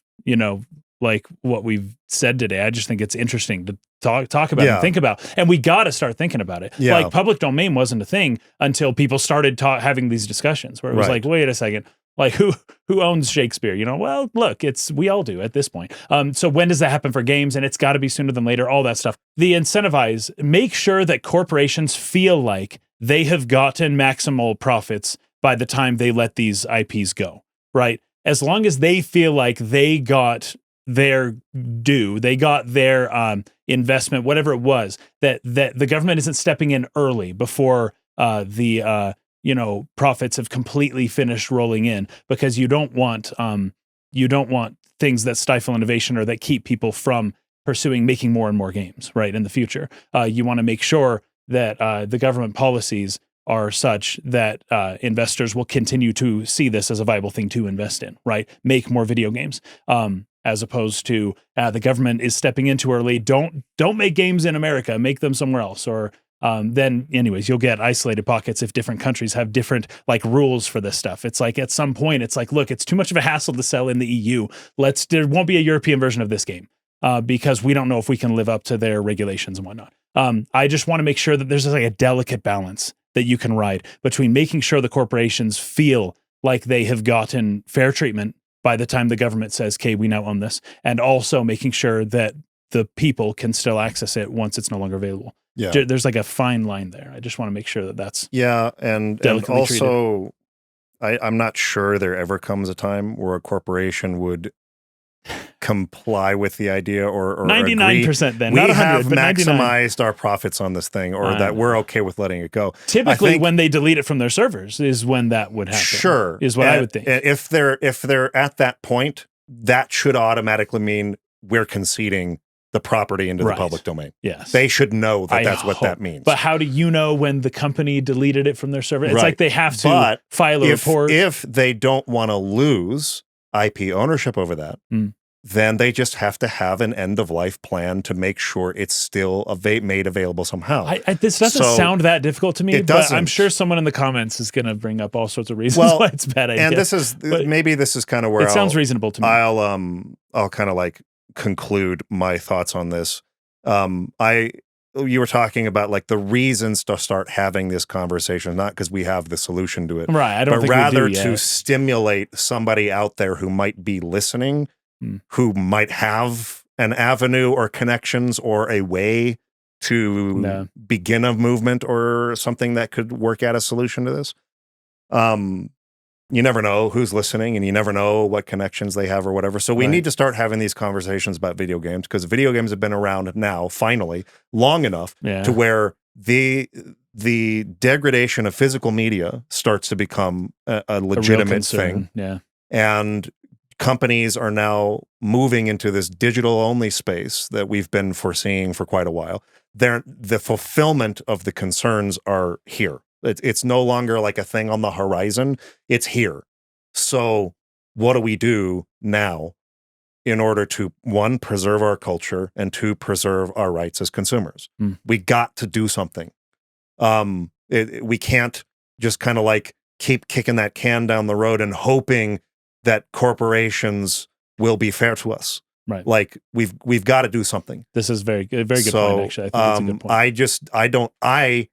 like what we've said today. I just think it's interesting to talk about and think about. And we got to start thinking about it. Yeah. Like, public domain wasn't a thing until people started having these discussions where it was like, wait a second, like who owns Shakespeare? Well, look, we all do at this point. So when does that happen for games? And it's got to be sooner than later, all that stuff. The incentivize, make sure that corporations feel like they have gotten maximal profits by the time they let these IPs go, right? As long as they feel like they got their due, they got their investment, whatever it was, that the government isn't stepping in early before the profits have completely finished rolling in, because you don't want things that stifle innovation or that keep people from pursuing making more and more games, right, in the future. You want to make sure that the government policies are such that investors will continue to see this as a viable thing to invest in, right? Make more video games, as opposed to the government is stepping in too early. Don't make games in America, make them somewhere else. Or then anyways, you'll get isolated pockets if different countries have different like rules for this stuff. It's like at some point, it's like, look, it's too much of a hassle to sell in the EU. There won't be a European version of this game because we don't know if we can live up to their regulations and whatnot. I just want to make sure that there's like a delicate balance that you can ride between making sure the corporations feel like they have gotten fair treatment by the time the government says, okay, we now own this, and also making sure that the people can still access it once it's no longer available. Yeah. There's like a fine line there. I just want to make sure that that's
and also I'm not sure there ever comes a time where a corporation would comply with the idea or
99% then
we have maximized our profits on this thing, or that we're okay with letting it go.
Typically when they delete it from their servers is when that would happen.
Sure.
Is what I would think.
If they're at that point, that should automatically mean we're conceding the property into the public domain.
Yes.
They should know that that's what that means.
But how do you know when the company deleted it from their server? It's like they have to file a report.
If they don't want to lose IP ownership over that, then they just have to have an end-of-life plan to make sure it's still made available somehow.
This doesn't sound that difficult to me, but I'm sure someone in the comments is going to bring up all sorts of reasons why it's a bad idea.
And this is kind of where
it sounds reasonable to me.
I'll kind of like conclude my thoughts on this. You were talking about like the reasons to start having this conversation, not because we have the solution to it,
Right. I don't
but
think
rather
we do
to
yet.
stimulate somebody out there who might be listening,
Hmm.
who might have an avenue or connections or a way to
No.
begin a movement or something that could work out a solution to this. You never know who's listening, and you never know what connections they have or whatever. So we
Right.
need to start having these conversations about video games, because video games have been around now, finally, long enough
Yeah.
to where the degradation of physical media starts to become a
A real
legitimate
concern.
thing.
Yeah.
And companies are now moving into this digital only space that we've been foreseeing for quite a while. The fulfillment of the concerns are here. It's no longer like a thing on the horizon. It's here. So what do we do now in order to, one, preserve our culture, and two, preserve our rights as consumers? We got to do something. We can't just kind of like keep kicking that can down the road and hoping that corporations will be fair to us.
Right.
Like we've got to do something.
This is very good point, actually. I think it's a good point.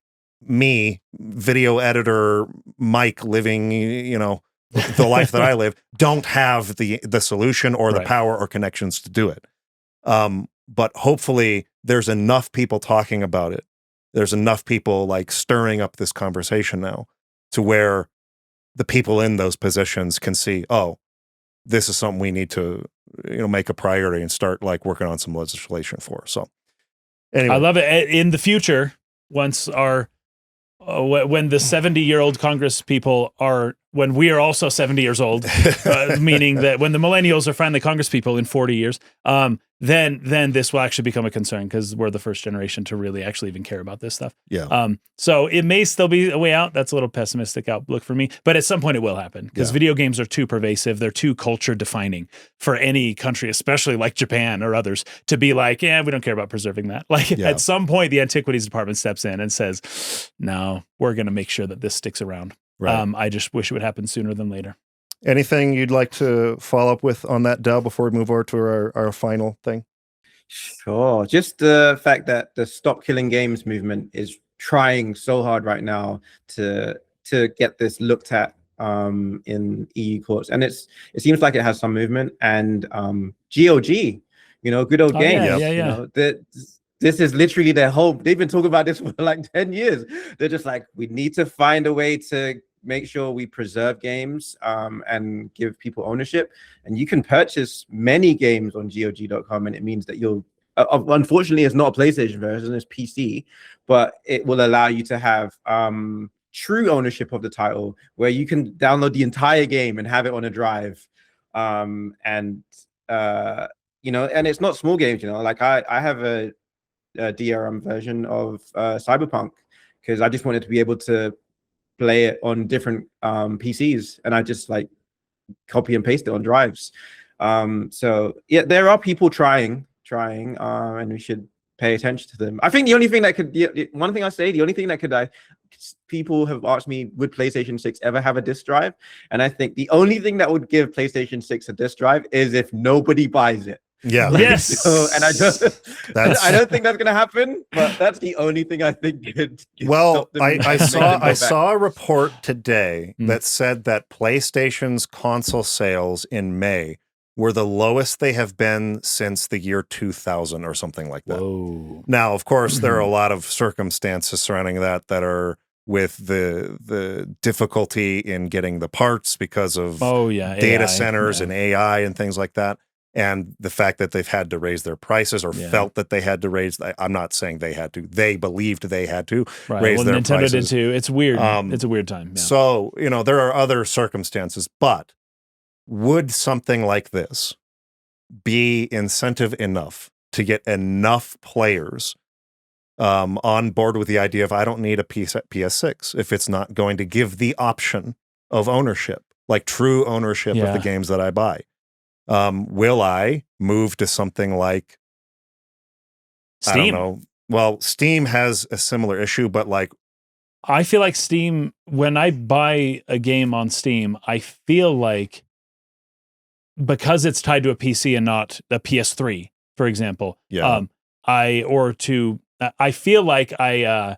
Me, video editor Mike, living, the life that I live, don't have the solution or the
Right.
power or connections to do it. But hopefully there's enough people talking about it. There's enough people like stirring up this conversation now to where the people in those positions can see, oh, this is something we need to, make a priority and start like working on some legislation for. So anyway.
I love it. In the future, once when the 70-year-old Congress people when we are also 70 years old, meaning that when the millennials are finally Congress people in 40 years, then this will actually become a concern, because we're the first generation to really actually even care about this stuff.
Yeah.
So it may still be a way out. That's a little pessimistic outlook for me, but at some point it will happen, because video games are too pervasive. They're too culture defining for any country, especially like Japan or others, to be like, yeah, we don't care about preserving that. Like at some point, the Antiquities Department steps in and says, no, we're going to make sure that this sticks around.
Right.
I just wish it would happen sooner than later.
Anything you'd like to follow up with on that, Del, before we move over to our final thing?
Sure. Just the fact that the Stop Killing Games movement is trying so hard right now to get this looked at in EU courts, and it seems like it has some movement. And GOG, good old games.
Yeah.
This is literally their whole. They've been talking about this for like 10 years. They're just like, we need to find a way to make sure we preserve games and give people ownership. And you can purchase many games on GOG.com, and it means that you'll. Unfortunately, it's not a PlayStation version; it's PC, but it will allow you to have true ownership of the title, where you can download the entire game and have it on a drive, and it's not small games. Like I have a DRM version of Cyberpunk, because I just wanted to be able to play it on different PCs, and I just like copy and paste it on drives. So yeah, there are people trying, and we should pay attention to them. I think the only thing that could, people have asked me, would PlayStation 6 ever have a disc drive? And I think the only thing that would give PlayStation 6 a disc drive is if nobody buys it.
Yeah.
Yes.
So, and I don't think that's going to happen, but that's the only thing I think could.
Well, I saw a report today that said that PlayStation's console sales in May were the lowest they have been since the year 2000 or something like that.
Whoa.
Now, of course, there are a lot of circumstances surrounding that are with the difficulty in getting the parts because of data
AI,
centers and AI and things like that. And the fact that they've had to raise their prices, or felt that they had to raise. I'm not saying they had to. They believed they had to raise their
Nintendo
prices.
did too. It's weird. It's a weird time. Yeah.
So, there are other circumstances, but would something like this be incentive enough to get enough players on board with the idea of, I don't need a PS6 if it's not going to give the option of ownership, like true ownership of the games that I buy? Will I move to something like
Steam?
I don't know. Well, Steam has a similar issue, but like,
I feel like Steam, when I buy a game on Steam, I feel like because it's tied to a PC and not the PS3, for example.
Yeah.
I feel like I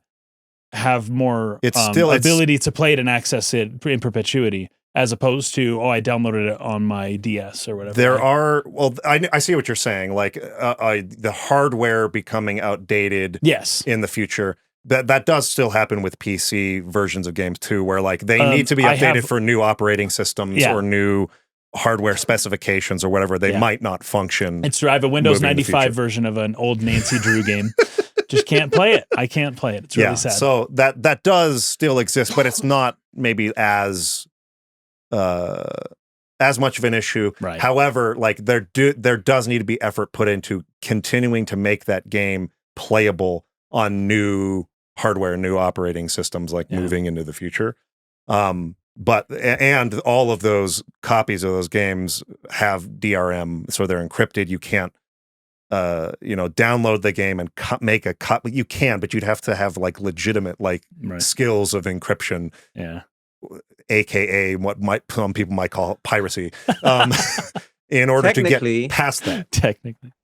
have more
It's still
ability to play it and access it in perpetuity, as opposed to I downloaded it on my DS or whatever.
I see what you're saying, like the hardware becoming outdated
yes
in the future. That does still happen with PC versions of games too, where like they need to be updated for new operating systems or new hardware specifications or whatever. They might not function.
It's true. I have a Windows 95 version of an old Nancy Drew game. Just can't play it. I can't play it. It's really sad.
So that does still exist, but it's not maybe as much of an issue.
Right.
However, like there does need to be effort put into continuing to make that game playable on new hardware, new operating systems, like moving into the future. But all of those copies of those games have DRM, so they're encrypted. You can't download the game and make a cut. You can, but you'd have to have like legitimate skills of encryption.
Yeah.
AKA what some people might call piracy, in order to get past that.
Technically.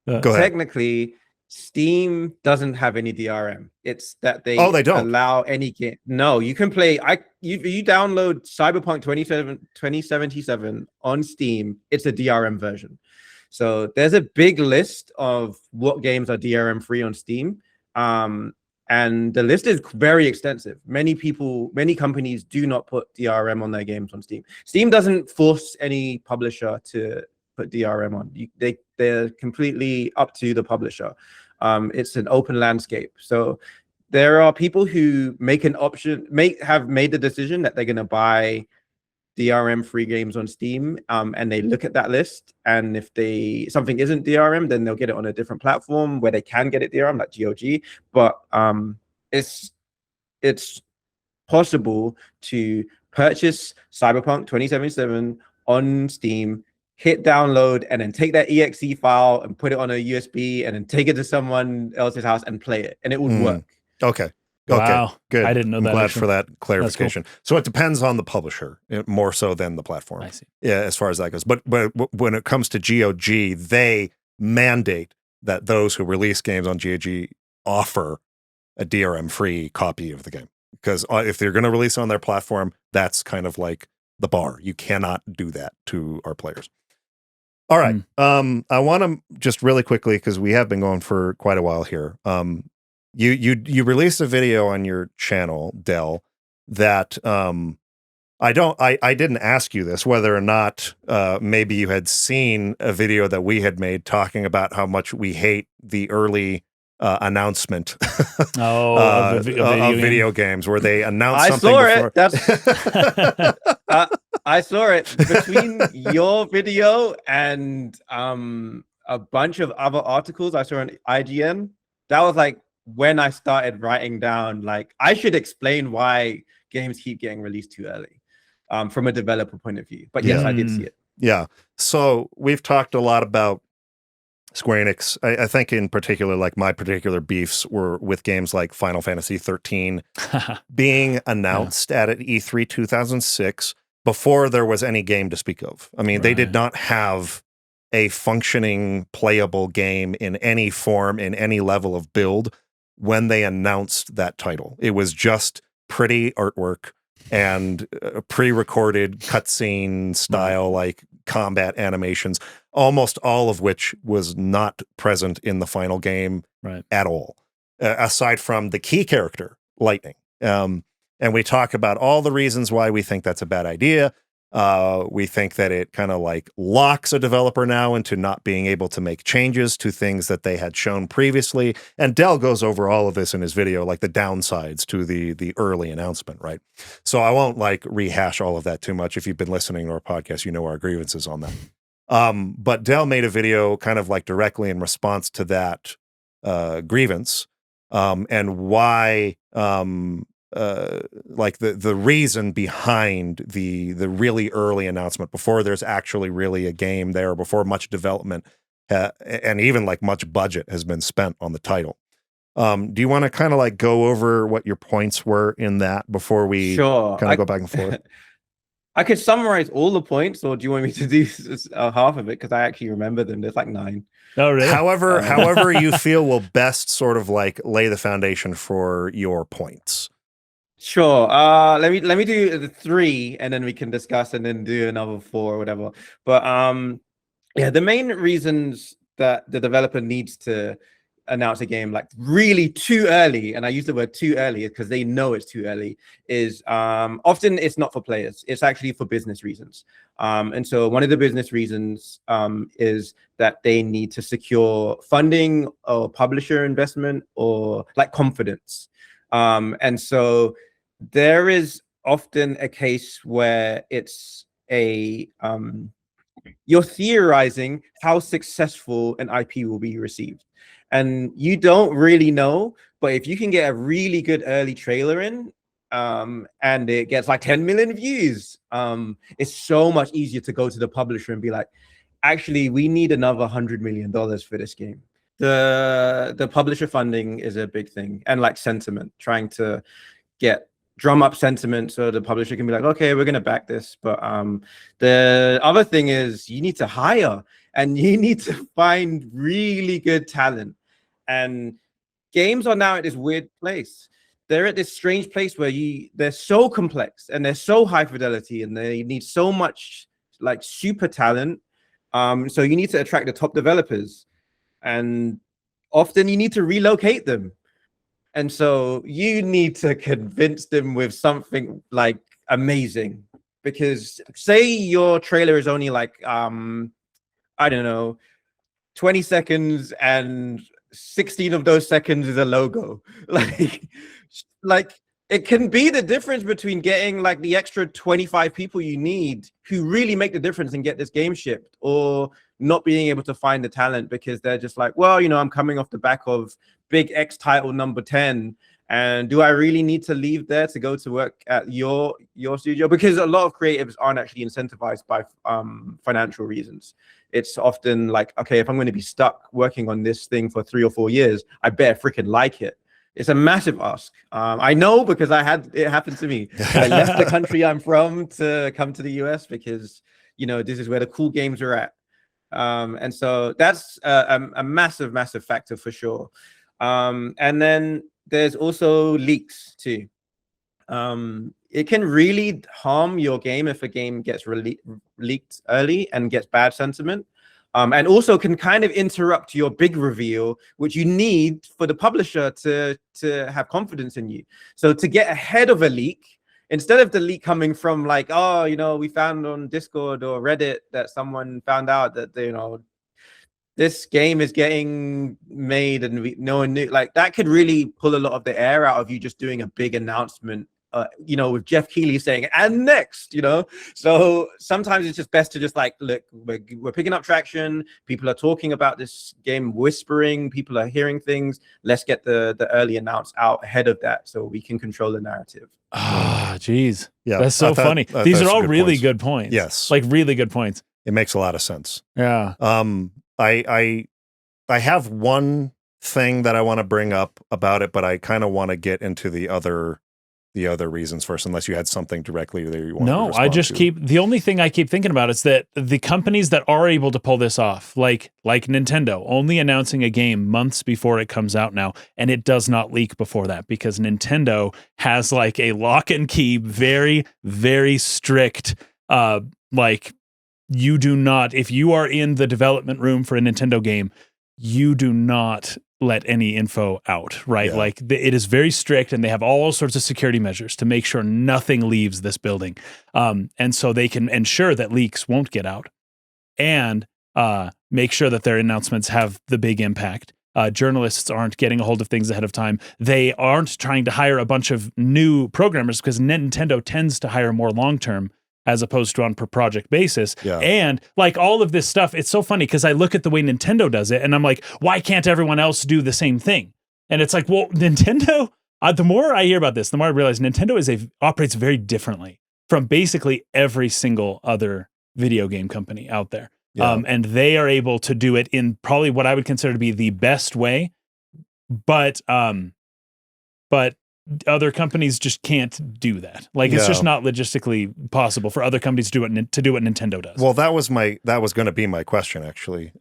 Go ahead.
Technically, Steam doesn't have any DRM. It's that they
don't
allow any game. No, you can play. You download Cyberpunk 2077 on Steam. It's a DRM version. So there's a big list of what games are DRM free on Steam. And the list is very extensive. Many companies do not put DRM on their games on Steam. Steam doesn't force any publisher to put DRM on. They're completely up to the publisher. It's an open landscape. So there are people who have made the decision that they're going to buy DRM free games on Steam, and they look at that list, and if something isn't DRM, then they'll get it on a different platform where they can get it DRM, like GOG. But it's possible to purchase Cyberpunk 2077 on Steam, hit download, and then take that exe file and put it on a USB, and then take it to someone else's house and play it, and it would work.
Okay.
Wow.
Okay, good.
I didn't know that.
I'm glad for that clarification. Cool. So it depends on the publisher more so than the platform.
I see.
Yeah, as far as that goes. But when it comes to GOG, they mandate that those who release games on GOG offer a DRM-free copy of the game. Because if they're going to release on their platform, that's kind of like the bar. You cannot do that to our players. All right. I want to just really quickly, because we have been going for quite a while here. You released a video on your channel, Del, that I didn't ask you this, whether or not maybe you had seen a video that we had made talking about how much we hate the early announcement of video games, where they announce something before.
I saw it between your video and a bunch of other articles I saw on IGN. That was like when I started writing down, like, I should explain why games keep getting released too early from a developer point of view. But yes, I did see it.
Yeah. So we've talked a lot about Square Enix. I think in particular, like my particular beefs were with games like Final Fantasy 13 being announced at E3 2006 before there was any game to speak of. I mean, they did not have a functioning, playable game in any form, in any level of build when they announced that title. It was just pretty artwork and pre-recorded cutscene style, like combat animations, almost all of which was not present in the final game at all, aside from the key character, Lightning. And we talk about all the reasons why we think that's a bad idea. We think that it kind of like locks a developer now into not being able to make changes to things that they had shown previously. And Del goes over all of this in his video, like the downsides to the early announcement, right? So I won't like rehash all of that too much. If you've been listening to our podcast, you know our grievances on that. But Del made a video kind of like directly in response to that grievance, and why like the reason behind the really early announcement, before there's actually really a game there, before much development and even like much budget has been spent on the title. Do you want to kind of like go over what your points were in that before we kind of go back and forth?
I could summarize all the points, or do you want me to do half of it? Because I actually remember them. There's like 9.
Oh, really?
However you feel will best sort of like lay the foundation for your points.
Sure. Let me do the 3, and then we can discuss, and then do another 4 or whatever. But yeah, the main reasons that the developer needs to announce a game like really too early, and I use the word too early because they know it's too early, is often it's not for players, it's actually for business reasons. And so one of the business reasons is that they need to secure funding or publisher investment or like confidence. And so there is often a case where it's a you're theorizing how successful an IP will be received. And you don't really know, but if you can get a really good early trailer in, and it gets like 10 million views, it's so much easier to go to the publisher and be like, actually, we need another $100 million for this game. The publisher funding is a big thing, and like sentiment, trying to drum up sentiment so the publisher can be like, okay, we're going to back this. But the other thing is you need to hire, and you need to find really good talent. And games are now at this weird place. They're at this strange place where they're so complex and they're so high fidelity, and they need so much like super talent. So you need to attract the top developers, and often you need to relocate them. And so you need to convince them with something like amazing, because say your trailer is only like, I don't know, 20 seconds, and 16 of those seconds is a logo. Like it can be the difference between getting like the extra 25 people you need who really make the difference and get this game shipped, or not being able to find the talent because they're just like, well, I'm coming off the back of big X title number 10, and do I really need to leave there to go to work at your studio? Because a lot of creatives aren't actually incentivized by financial reasons. It's often like, okay, if I'm going to be stuck working on this thing for 3 or 4 years, I better freaking like it. It's a massive ask. I know, because it happened to me. I left the country I'm from to come to the US because this is where the cool games are at. And so that's a massive factor for sure. And then there's also leaks too. It can really harm your game if a game gets leaked early and gets bad sentiment. And also can kind of interrupt your big reveal, which you need for the publisher to have confidence in you. So to get ahead of a leak, instead of the leak coming from like, oh, we found on Discord or Reddit that someone found out that, this game is getting made and no one knew, like that could really pull a lot of the air out of you just doing a big announcement, with Jeff Keighley saying, and next, so sometimes it's just best to just like, look, we're picking up traction. People are talking about this game, whispering, people are hearing things. Let's get the early announce out ahead of that so we can control the narrative.
Geez. Yeah. That's so funny. These are all really good points.
Yes.
Like really good points.
It makes a lot of sense.
Yeah.
I have one thing that I want to bring up about it, but I kind of want to get into the other reasons first, unless you had something directly there you want to respond
I just
to.
the only thing I keep thinking about is that the companies that are able to pull this off, like Nintendo, only announcing a game months before it comes out now, and it does not leak before that, because Nintendo has like a lock and key, very, very strict, like, you do not, if you are in the development room for a Nintendo game, you do not let any info out, right? Yeah. Like it is very strict, and they have all sorts of security measures to make sure nothing leaves this building. And so they can ensure that leaks won't get out, and make sure that their announcements have the big impact. Journalists aren't getting a hold of things ahead of time. They aren't trying to hire a bunch of new programmers, because Nintendo tends to hire more long-term as opposed to on per project basis. Yeah. And like all of this stuff, it's so funny because I look at the way Nintendo does it and I'm like, why can't everyone else do the same thing? And it's like, well, Nintendo, the more I hear about this, the more I realize Nintendo operates very differently from basically every single other video game company out there. Yeah. And they are able to do it in probably what I would consider to be the best way. But other companies just can't do that. Like it's just not logistically possible for other companies to do what Nintendo does.
Well, that was going to be my question actually.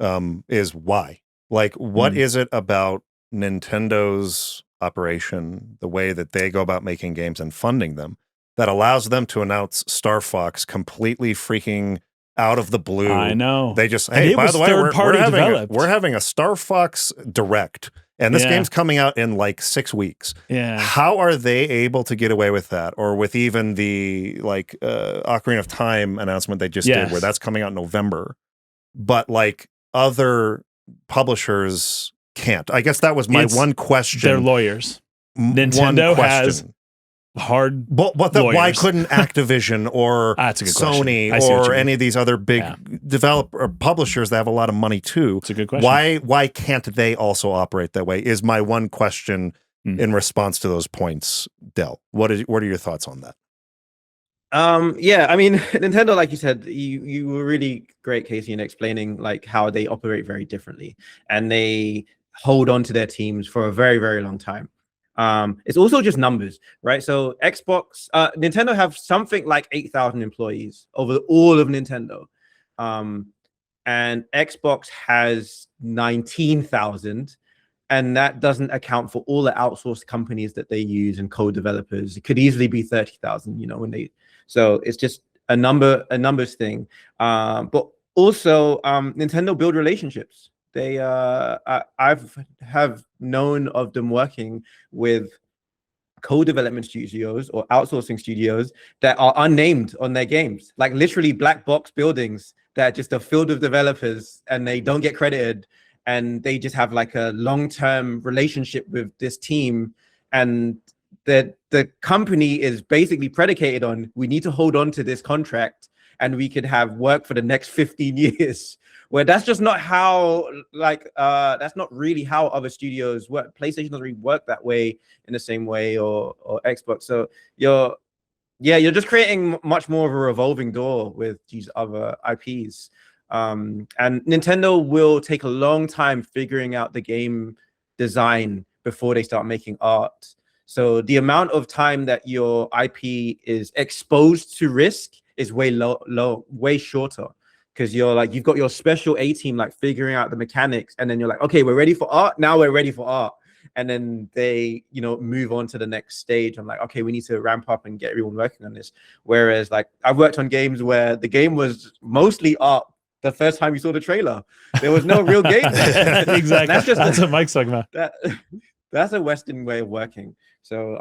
Is why? Like, what is it about Nintendo's operation, the way that they go about making games and funding them, that allows them to announce Star Fox completely freaking out of the blue?
I know.
They just, hey, by the way, we're having a Star Fox Direct, and this game's coming out in like 6 weeks.
Yeah.
How are they able to get away with that? Or with even the like Ocarina of Time announcement they just did, where that's coming out in November, but like other publishers can't. I guess that was my one question.
They're lawyers. Nintendo has hard lawyers.
Why couldn't Activision or Sony or any of these other big developer publishers that have a lot of money too?
It's a good question.
Why can't they also operate that way? Is my one question in response to those points, Del. What are your thoughts on that?
Yeah, I mean, Nintendo, like you said, you were really great, Casey, in explaining like how they operate very differently, and they hold on to their teams for a very, very long time. It's also just numbers, right? So Nintendo have something like 8,000 employees over all of Nintendo. And Xbox has 19,000, and that doesn't account for all the outsourced companies that they use and co-developers. It could easily be 30,000, so it's just a numbers thing. But also Nintendo build relationships. They have known of them working with co-development studios or outsourcing studios that are unnamed on their games, like literally black box buildings that are just a field of developers, and they don't get credited, and they just have like a long-term relationship with this team, and the company is basically predicated on, we need to hold on to this contract and we could have work for the next 15 years. Where that's just not how, that's not really how other studios work. PlayStation doesn't really work that way in the same way, or Xbox. So you're just creating much more of a revolving door with these other IPs. And Nintendo will take a long time figuring out the game design before they start making art. So the amount of time that your IP is exposed to risk is way shorter. Because you've got your special A team like figuring out the mechanics, and then you're like, okay, we're ready for art. Now we're ready for art. And then they, move on to the next stage. I'm like, okay, we need to ramp up and get everyone working on this. Whereas like I've worked on games where the game was mostly art the first time you saw the trailer. There was no real game.
Exactly. That's what Mike's talking about.
That's a Western way of working. So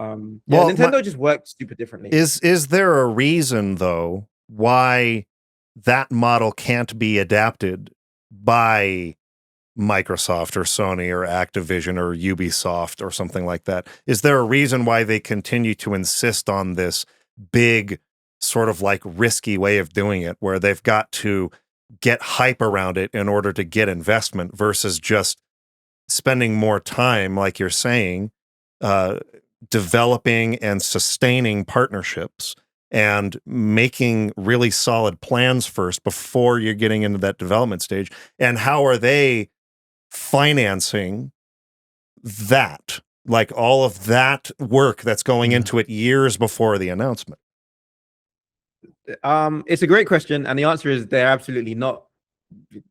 Nintendo just works super differently.
Is there a reason though why that model can't be adapted by Microsoft or Sony or Activision or Ubisoft or something like that? Is there a reason why they continue to insist on this big sort of like risky way of doing it, where they've got to get hype around it in order to get investment versus just spending more time, like you're saying, developing and sustaining partnerships and making really solid plans first before you're getting into that development stage? And how are they financing that, like all of that work that's going into it years before the announcement?
It's a great question, and the answer is they're absolutely not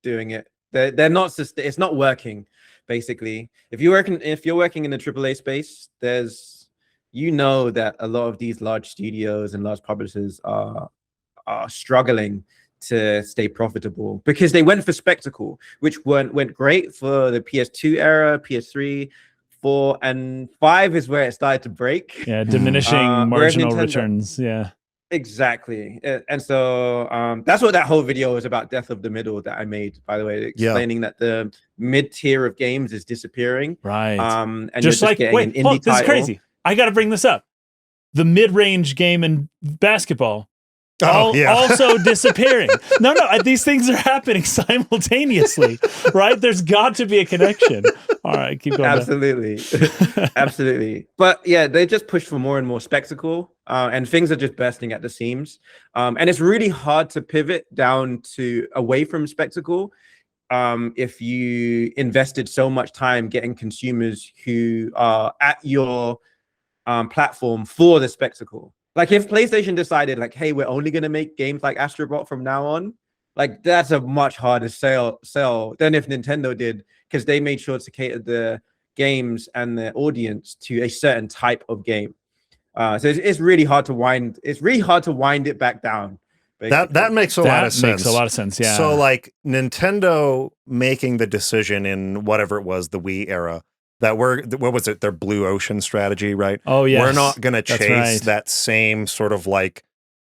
doing it. They're not. It's not working. Basically, if you're working in the AAA space, there's that a lot of these large studios and large publishers are struggling to stay profitable because they went for spectacle, which went great for the PS2 era, PS3, 4, and 5 is where it started to break.
Yeah, diminishing marginal returns. Yeah,
exactly. And so that's what that whole video is about, Death of the Middle, that I made, by the way, explaining that the mid-tier of games is disappearing.
Right.
And
just like,
getting an indie
this
title.
is crazy. I got to bring this up. The mid-range game in basketball also disappearing. No, these things are happening simultaneously, right? There's got to be a connection. All right, keep going.
Absolutely. Absolutely. But yeah, they just push for more and more spectacle, and things are just bursting at the seams. And it's really hard to pivot down to away from spectacle if you invested so much time getting consumers who are at your platform for the spectacle. Like if PlayStation decided like, hey, we're only going to make games like Astrobot from now on, like that's a much harder sell than if Nintendo did, because they made sure to cater the games and the audience to a certain type of game. So it's really hard to wind. It's really hard to wind it back down. Basically.
That makes a lot of sense.
Makes a lot of sense. Yeah.
So like Nintendo making the decision in whatever it was, the Wii era, that what was it? Their blue ocean strategy, right?
Oh yeah.
We're not going to chase that same sort of like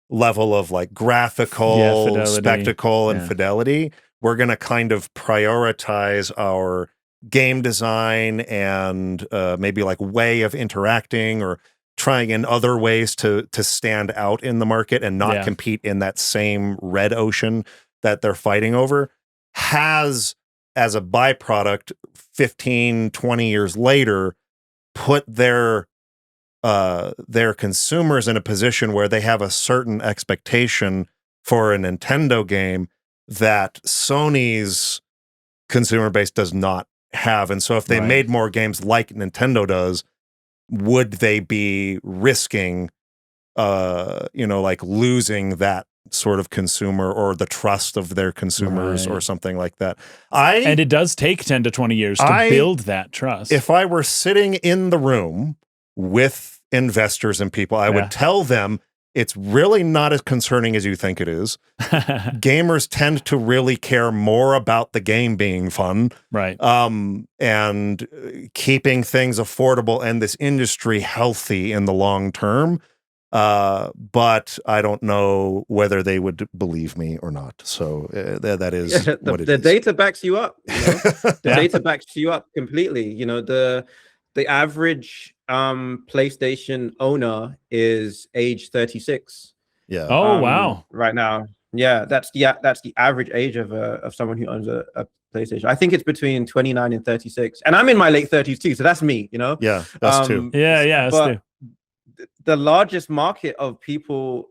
level of like graphical spectacle and fidelity. We're going to kind of prioritize our game design and maybe like way of interacting or trying in other ways to stand out in the market and not compete in that same red ocean that they're fighting over, has as a byproduct 15, 20 years later put their consumers in a position where they have a certain expectation for a Nintendo game that Sony's consumer base does not have. And so if they made more games like Nintendo does, would they be risking, like losing that sort of consumer or the trust of their consumers or something like that?
And it does take 10 to 20 years to build that trust.
If I were sitting in the room with investors and people, I would tell them it's really not as concerning as you think it is. Gamers tend to really care more about the game being fun, and keeping things affordable and this industry healthy in the long term. But I don't know whether they would believe me or not. So that is what it is.
The data backs you up. You know? The data backs you up completely. You know, the average PlayStation owner is age 36.
Yeah.
Oh wow.
Right now. Yeah, that's the average age of someone who owns a PlayStation. I think it's between 29 and 36. And I'm in my late 30s too, so that's me, you know?
Yeah, that's too.
Yeah, that's too.
The largest market of people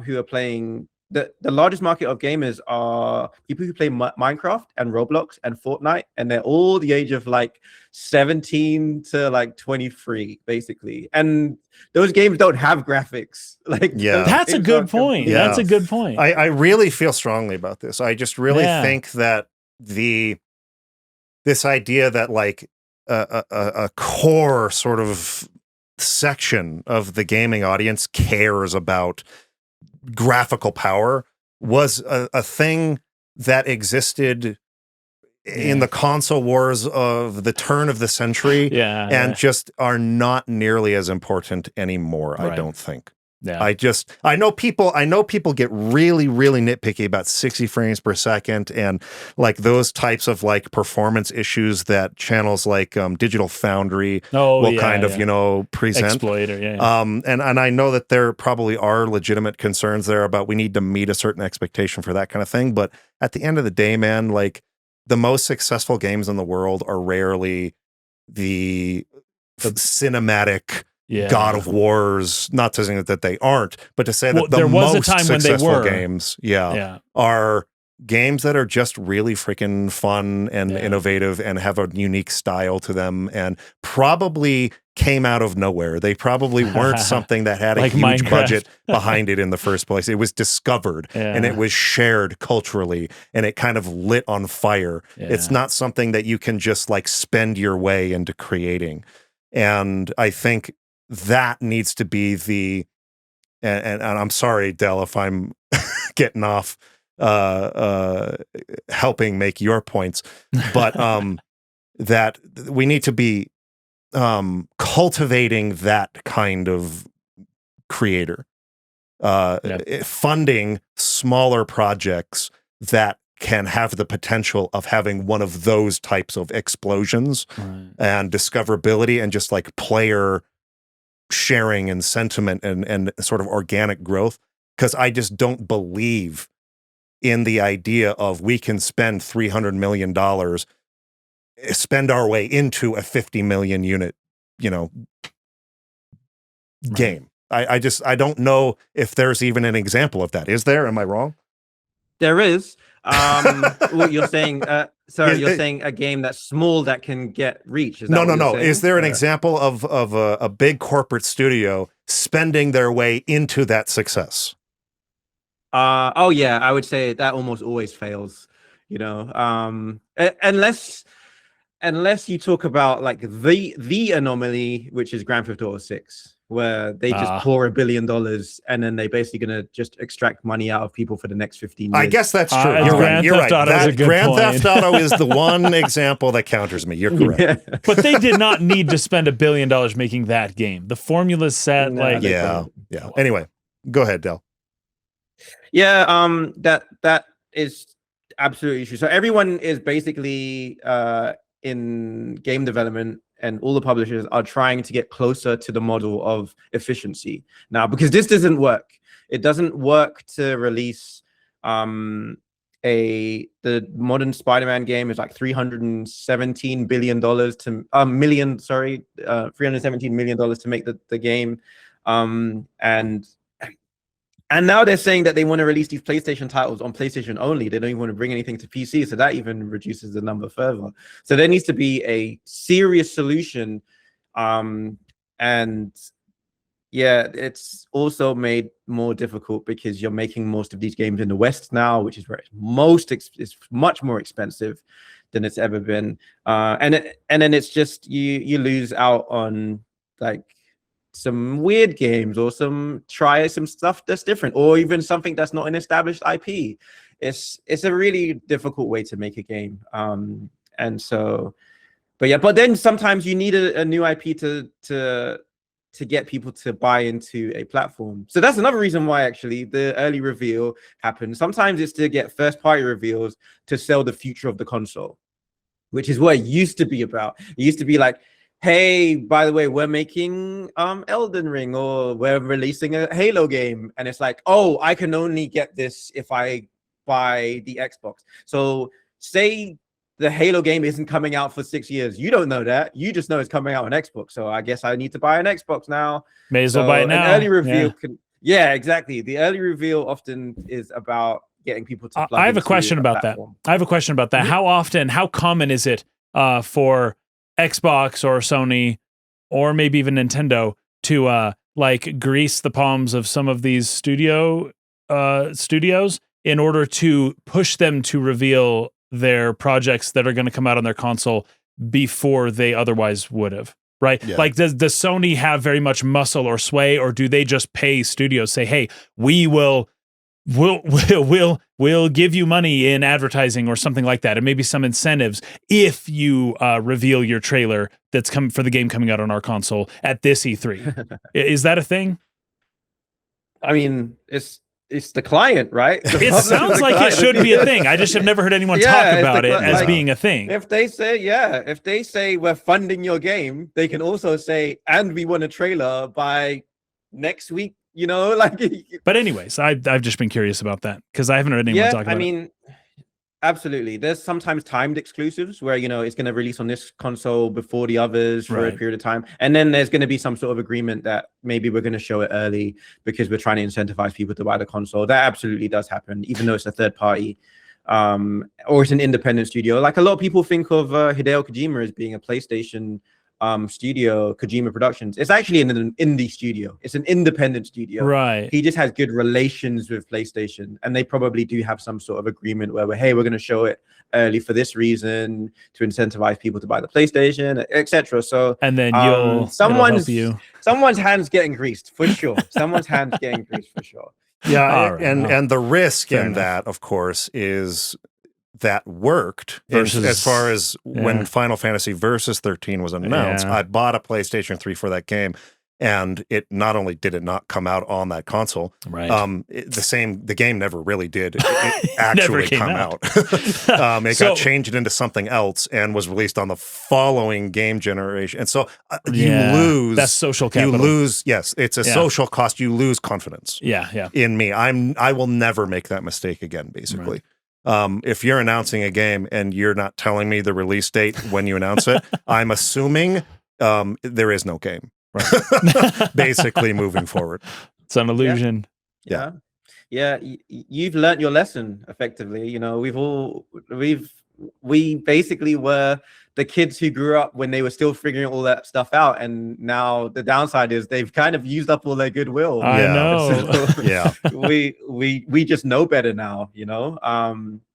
who are playing the largest market of gamers are people who play Minecraft and Roblox and Fortnite, and they're all the age of like 17 to like 23 basically, and those games don't have graphics.
That's a good point. That's a good point.
I really feel strongly about this. I just really think that this idea that like a core sort of section of the gaming audience cares about graphical power was a thing that existed in the console wars of the turn of the century, and just are not nearly as important anymore. I don't think. Yeah. I know people get really, really nitpicky about 60 frames per second and like those types of like performance issues that channels like Digital Foundry will kind of, present.
Exploiter,
and I know that there probably are legitimate concerns there about we need to meet a certain expectation for that kind of thing. But at the end of the day, man, like the most successful games in the world are rarely the cinematic God of Wars, not to say that they aren't, but to say that the most successful games are games that are just really freaking fun and innovative and have a unique style to them and probably came out of nowhere. They probably weren't something that had a
like
huge
Minecraft.
budget behind it in the first place. It was discovered and it was shared culturally and it kind of lit on fire. It's not something that you can just like spend your way into creating. And I think that needs to be and I'm sorry, Del, if I'm getting off helping make your points, but that we need to be cultivating that kind of creator, funding smaller projects that can have the potential of having one of those types of explosions and discoverability and just like player sharing and sentiment and sort of organic growth. Because I just don't believe in the idea of we can spend $300 million, spend our way into a 50 million unit, game. I don't know if there's even an example of that. Is there? Am I wrong?
There is. What you're saying? Sorry, you're
Is-
saying a game that's small that can get reach. Is that
no,
what
no,
you're
no.
saying?
Is there an example of a big corporate studio spending their way into that success?
Oh yeah, I would say that almost always fails. You know, unless you talk about like the anomaly, which is Grand Theft Auto 6, where they just pour $1 billion and then they basically gonna just extract money out of people for the next 15 years.
I guess that's true. You're right.
Grand
You're
Theft
right.
Auto is a good
Grand
point.
Theft Auto is the one example that counters me. You're correct.
Yeah.
But they did not need to spend $1 billion making that game. The formula's set.
No,
like,
they
Yeah. Anyway, go ahead, Del.
Yeah, that is absolutely true. So everyone is basically in game development, and all the publishers are trying to get closer to the model of efficiency now, because this doesn't work. It doesn't work to release the modern Spider-Man game is like $317 billion to $317 million to make the game, and now they're saying that they want to release these PlayStation titles on PlayStation only. They don't even want to bring anything to PC, so that even reduces the number further. So there needs to be a serious solution, and yeah, it's also made more difficult because you're making most of these games in the West now, which is where it's much more expensive than it's ever been, and then it's just you lose out on like some weird games, or try some stuff that's different, or even something that's not an established IP. It's a really difficult way to make a game. And so, but then sometimes you need a new IP to get people to buy into a platform. So that's another reason why actually the early reveal happens. Sometimes it's to get first party reveals to sell the future of the console, which is what it used to be about. It used to be like, hey, by the way, we're making Elden Ring, or we're releasing a Halo game, and it's like, oh, I can only get this if I buy the Xbox. So say the Halo game isn't coming out for 6 years. You don't know that. You just know it's coming out on Xbox. So I guess I need to buy an Xbox now.
May as well buy it now.
An early reveal exactly. The early reveal often is about getting people to plug
I have a
into
question about
platform.
that. I have a question about that. How common is it for Xbox or Sony or maybe even Nintendo to like grease the palms of some of these studios in order to push them to reveal their projects that are going to come out on their console before they otherwise would have? Right?
Yeah.
Like, does Sony have very much muscle or sway, or do they just pay studios, say, hey, we'll give you money in advertising or something like that, and maybe some incentives if you reveal your trailer that's come for the game coming out on our console at this E3? Is that a thing?
I mean, it's the client, right?
It sounds like it should be a thing. I just have never heard anyone talk about it as being a thing.
If they say we're funding your game, they can also say, and we want a trailer by next week. You know, like.
But anyways, I've just been curious about that because I haven't heard anyone talk about it.
I mean, absolutely. There's sometimes timed exclusives where, you know, it's going to release on this console before the others for a period of time. And then there's going to be some sort of agreement that maybe we're going to show it early because we're trying to incentivize people to buy the console. That absolutely does happen, even though it's a third party or it's an independent studio. Like, a lot of people think of Hideo Kojima as being a PlayStation studio, Kojima Productions. It's actually an indie studio. It's an independent studio.
Right.
He just has good relations with PlayStation, and they probably do have some sort of agreement where we're going to show it early for this reason to incentivize people to buy the PlayStation, etc. So,
and then
someone's hands getting greased for sure. Someone's hands getting greased for sure.
Yeah, right. and the risk in that, of course, is that worked as far as when Final Fantasy Versus 13 was announced. I bought a PlayStation 3 for that game, and it not only did it not come out on that console,
right?
The game never really did actually come out. It got changed into something else and was released on the following game generation, and so you lose.
That's social capital.
You lose. Yes, it's a social cost. You lose confidence. In me, I will never make that mistake again. Basically. Right. If you're announcing a game and you're not telling me the release date when you announce it, I'm assuming there is no game. Right. Basically, moving forward,
it's an illusion.
Yeah. Yeah, you've learned your lesson effectively. You know, we basically were the kids who grew up when they were still figuring all that stuff out, and now the downside is they've kind of used up all their goodwill.
I
Yeah.
And
know.
so
Yeah.
we just know better now, you know.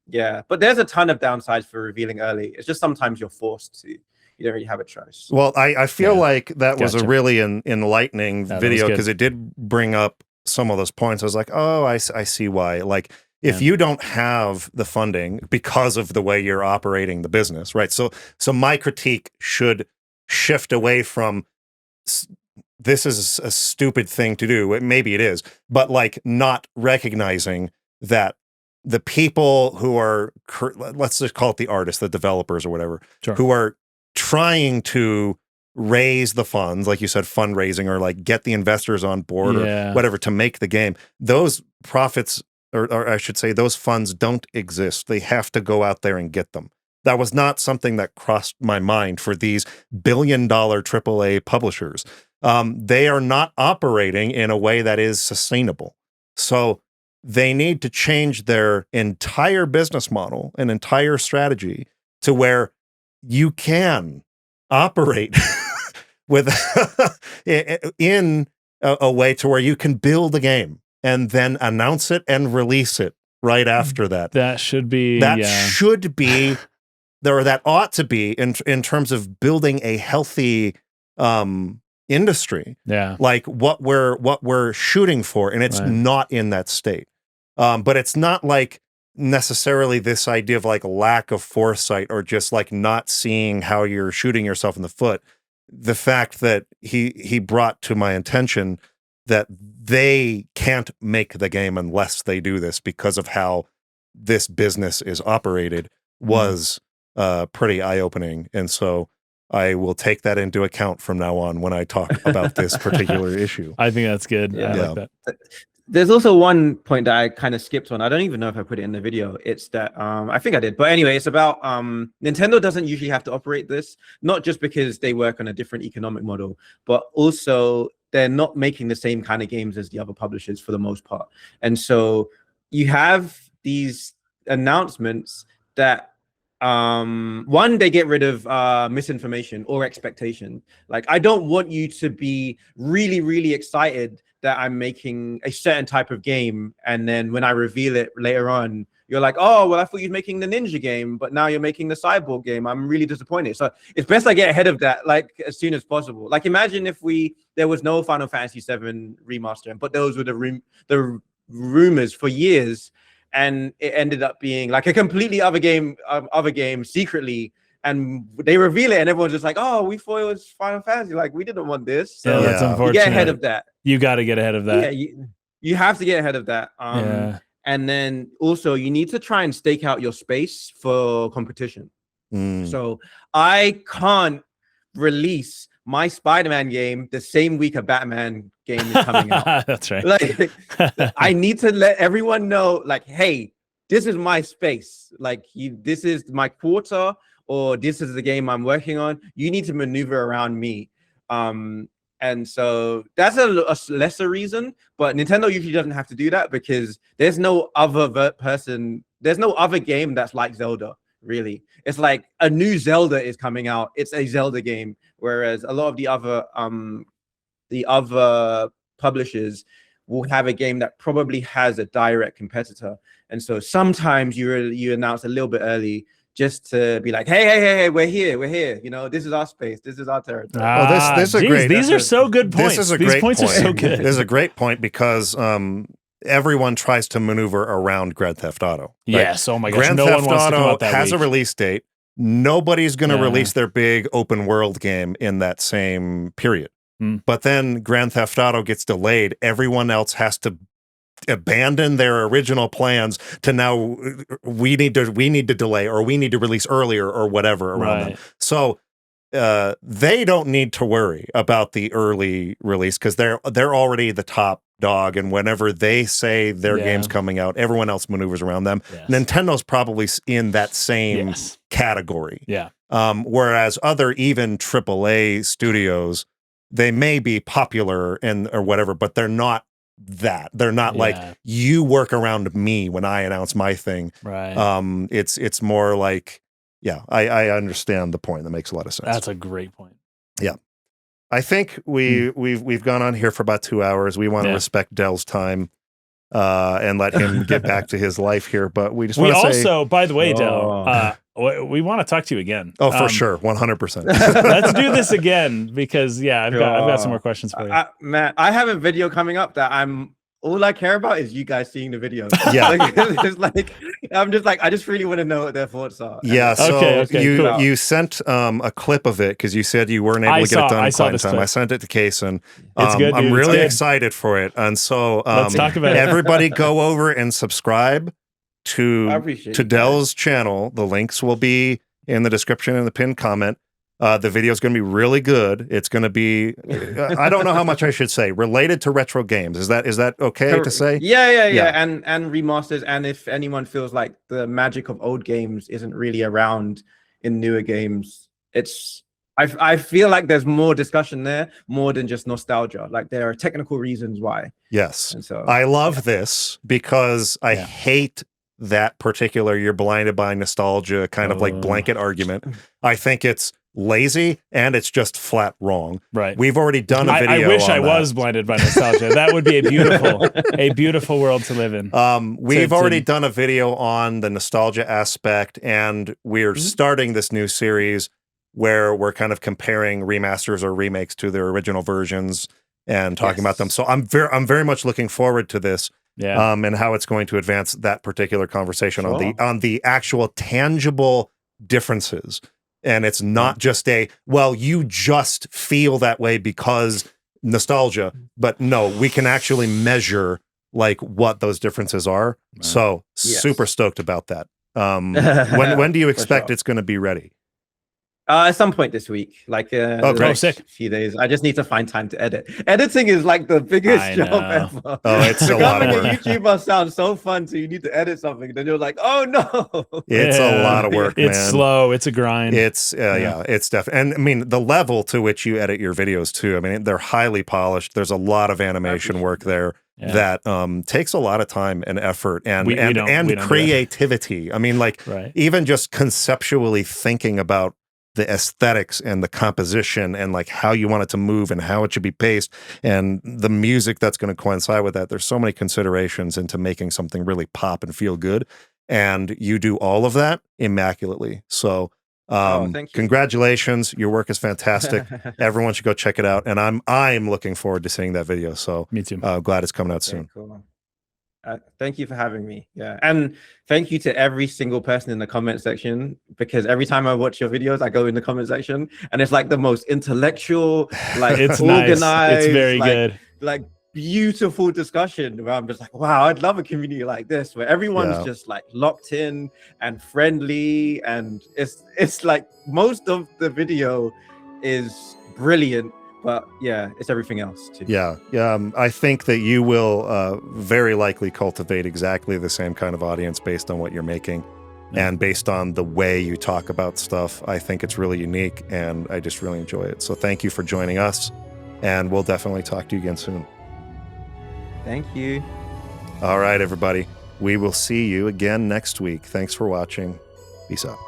Yeah, but there's a ton of downsides for revealing early. It's just sometimes you're forced to. You don't really have a choice.
Well, I feel
Yeah.
like that was a
Gotcha.
really enlightening
That was
video
good.
because it did bring up some of those points. I was like, oh, I see why. Like, if
Yeah.
you don't have the funding because of the way you're operating the business, right? So my critique should shift away from this is a stupid thing to do. Maybe it is, but like not recognizing that the people who are, let's just call it the artists, the developers or whatever,
Sure.
who are trying to raise the funds, like you said, fundraising, or like get the investors on board
Yeah.
or whatever to make the game, those profits, or I should say those funds don't exist. They have to go out there and get them. That was not something that crossed my mind for these billion-dollar AAA publishers. They are not operating in a way that is sustainable. So they need to change their entire business model and entire strategy to where you can operate with in a way to where you can build a game and then announce it and release it right after that.
That should be
Should be or that ought to be in terms of building a healthy industry.
Yeah.
Like what we're shooting for, and it's
Right.
not in that state. But it's not like necessarily this idea of like lack of foresight or just like not seeing how you're shooting yourself in the foot. The fact that he brought to my attention that they can't make the game unless they do this because of how this business is operated was pretty eye-opening. And so I will take that into account from now on when I talk about this particular issue.
I think that's good.
Yeah.
I
Yeah.
like that.
There's also one point that I kind of skipped on. I don't even know if I put it in the video. It's that I think I did, but anyway, it's about Nintendo doesn't usually have to operate this, not just because they work on a different economic model, but also they're not making the same kind of games as the other publishers for the most part. And so you have these announcements that one, they get rid of misinformation or expectation. Like, I don't want you to be really, really excited that I'm making a certain type of game, and then when I reveal it later on, you're like, oh, well, I thought you were making the ninja game, but now you're making the cyborg game. I'm really disappointed. So it's best I get ahead of that, like, as soon as possible. Like, imagine if there was no Final Fantasy VII remaster, but those were the rumors for years, and it ended up being like a completely other game secretly, and they reveal it, and everyone's just like, "Oh, we thought it was Final Fantasy. Like, we didn't want this." So
Yeah, that's
Yeah.
unfortunate.
you get ahead of that.
You got to get ahead of that.
Yeah, you have to get ahead of that.
Yeah.
And then also you need to try and stake out your space for competition.
Mm.
So I can't release my Spider-Man game the same week a Batman game is coming out.
That's right.
Like, I need to let everyone know, like, hey, this is my space. Like, this is my quarter, or this is the game I'm working on. You need to maneuver around me. And so that's a lesser reason, but Nintendo usually doesn't have to do that because there's no other there's no other game that's like Zelda, really. It's like a new Zelda is coming out. It's a Zelda game, whereas a lot of the other publishers will have a game that probably has a direct competitor. And so sometimes you announce a little bit early just to be like, hey, we're here. You know, this is our space. This is our territory.
Well, this is a great.
These are so good points.
This is a
These
great
points
point.
are so good.
This is a great point because everyone tries to maneuver around Grand Theft Auto. Right?
Yes. Oh my gosh.
Grand
No
Theft
one wants to come
Auto
out that
has
week.
a release date. Nobody's going to
Yeah.
release their big open world game in that same period. But then Grand Theft Auto gets delayed. Everyone else has to abandon their original plans to now we need to delay, or we need to release earlier, or whatever around them. So they don't need to worry about the early release because they're already the top dog, and whenever they say their game's coming out, everyone else maneuvers around them.
Yes.
Nintendo's probably in that same category.
Yeah.
Whereas other even AAA studios, they may be popular or whatever, but they're not that. They're not like you work around me when I announce my thing.
Right.
It's more like, yeah, I understand the point. That makes a lot of sense.
That's a great point.
Yeah. I think we've gone on here for about 2 hours. We want to respect Dell's time and let him get back to his life here. But we just want to say,
also, by the way, Dell, we want to talk to you again.
Oh, for sure, 100%.
Let's do this again because I've got some more questions for you.
Man, I have a video coming up that all I care about is you guys seeing the video.
Yeah.
I'm just like, I just really want to know what their thoughts are.
Yeah. So
cool.
you sent a clip of it because you said you weren't able to get it done in quiet time. I sent it to Case, and
it's good,
I'm really excited for it. And so
let's talk about
everybody go over and subscribe to Dell's channel. The links will be in the description and the pinned comment. The video is going to be really good. It's going to be, I don't know how much I should say, related to retro games. Is that okay to say?
Yeah. And remasters. And if anyone feels like the magic of old games isn't really around in newer games, I feel like there's more discussion there, more than just nostalgia. Like there are technical reasons why.
Yes.
And so
I love this because I hate that particular you're blinded by nostalgia kind of like blanket argument. I think it's lazy and it's just flat wrong.
Right.
We've already done a video.
I wish
on
I
that.
was blinded by nostalgia. That would be a beautiful world to live in.
We've already done a video on the nostalgia aspect, and we're starting this new series where we're kind of comparing remasters or remakes to their original versions and talking about them. So I'm very much looking forward to this.
Yeah.
And how it's going to advance that particular conversation on the actual tangible differences. And it's not just you just feel that way because nostalgia, but no, we can actually measure like what those differences are. Right. So super stoked about that. When do you expect it's going to be ready?
At some point this week, like
sick.
A few days. I just need to find time to edit. Editing is like the biggest job ever.
Oh, it's a lot of work.
Becoming a YouTuber sounds so fun, so you need to edit something. Then you're like, oh no,
it's a lot of work.
It's slow. It's a grind.
It's it's definitely. And I mean, the level to which you edit your videos too. I mean, they're highly polished. There's a lot of animation work there. Yeah. That takes a lot of time and effort and creativity. I mean, like even just conceptually thinking about the aesthetics and the composition and like how you want it to move and how it should be paced and the music that's going to coincide with that. There's so many considerations into making something really pop and feel good. And you do all of that immaculately. So thank you. Congratulations. Your work is fantastic. Everyone should go check it out. And I'm looking forward to seeing that video. So
me too.
Glad it's coming out soon.
Cool. Thank you for having me. Yeah, and thank you to every single person in the comment section, because every time I watch your videos, I go in the comment section and it's like the most intellectual, like
it's
organized,
nice. It's very good,
like beautiful discussion where I'm just like, wow, I'd love a community like this where everyone's just like locked in and friendly, and it's like most of the video is brilliant. But yeah, it's everything else too.
Yeah. I think that you will very likely cultivate exactly the same kind of audience based on what you're making and based on the way you talk about stuff. I think it's really unique and I just really enjoy it. So thank you for joining us, and we'll definitely talk to you again soon.
Thank you.
All right, everybody. We will see you again next week. Thanks for watching. Peace out.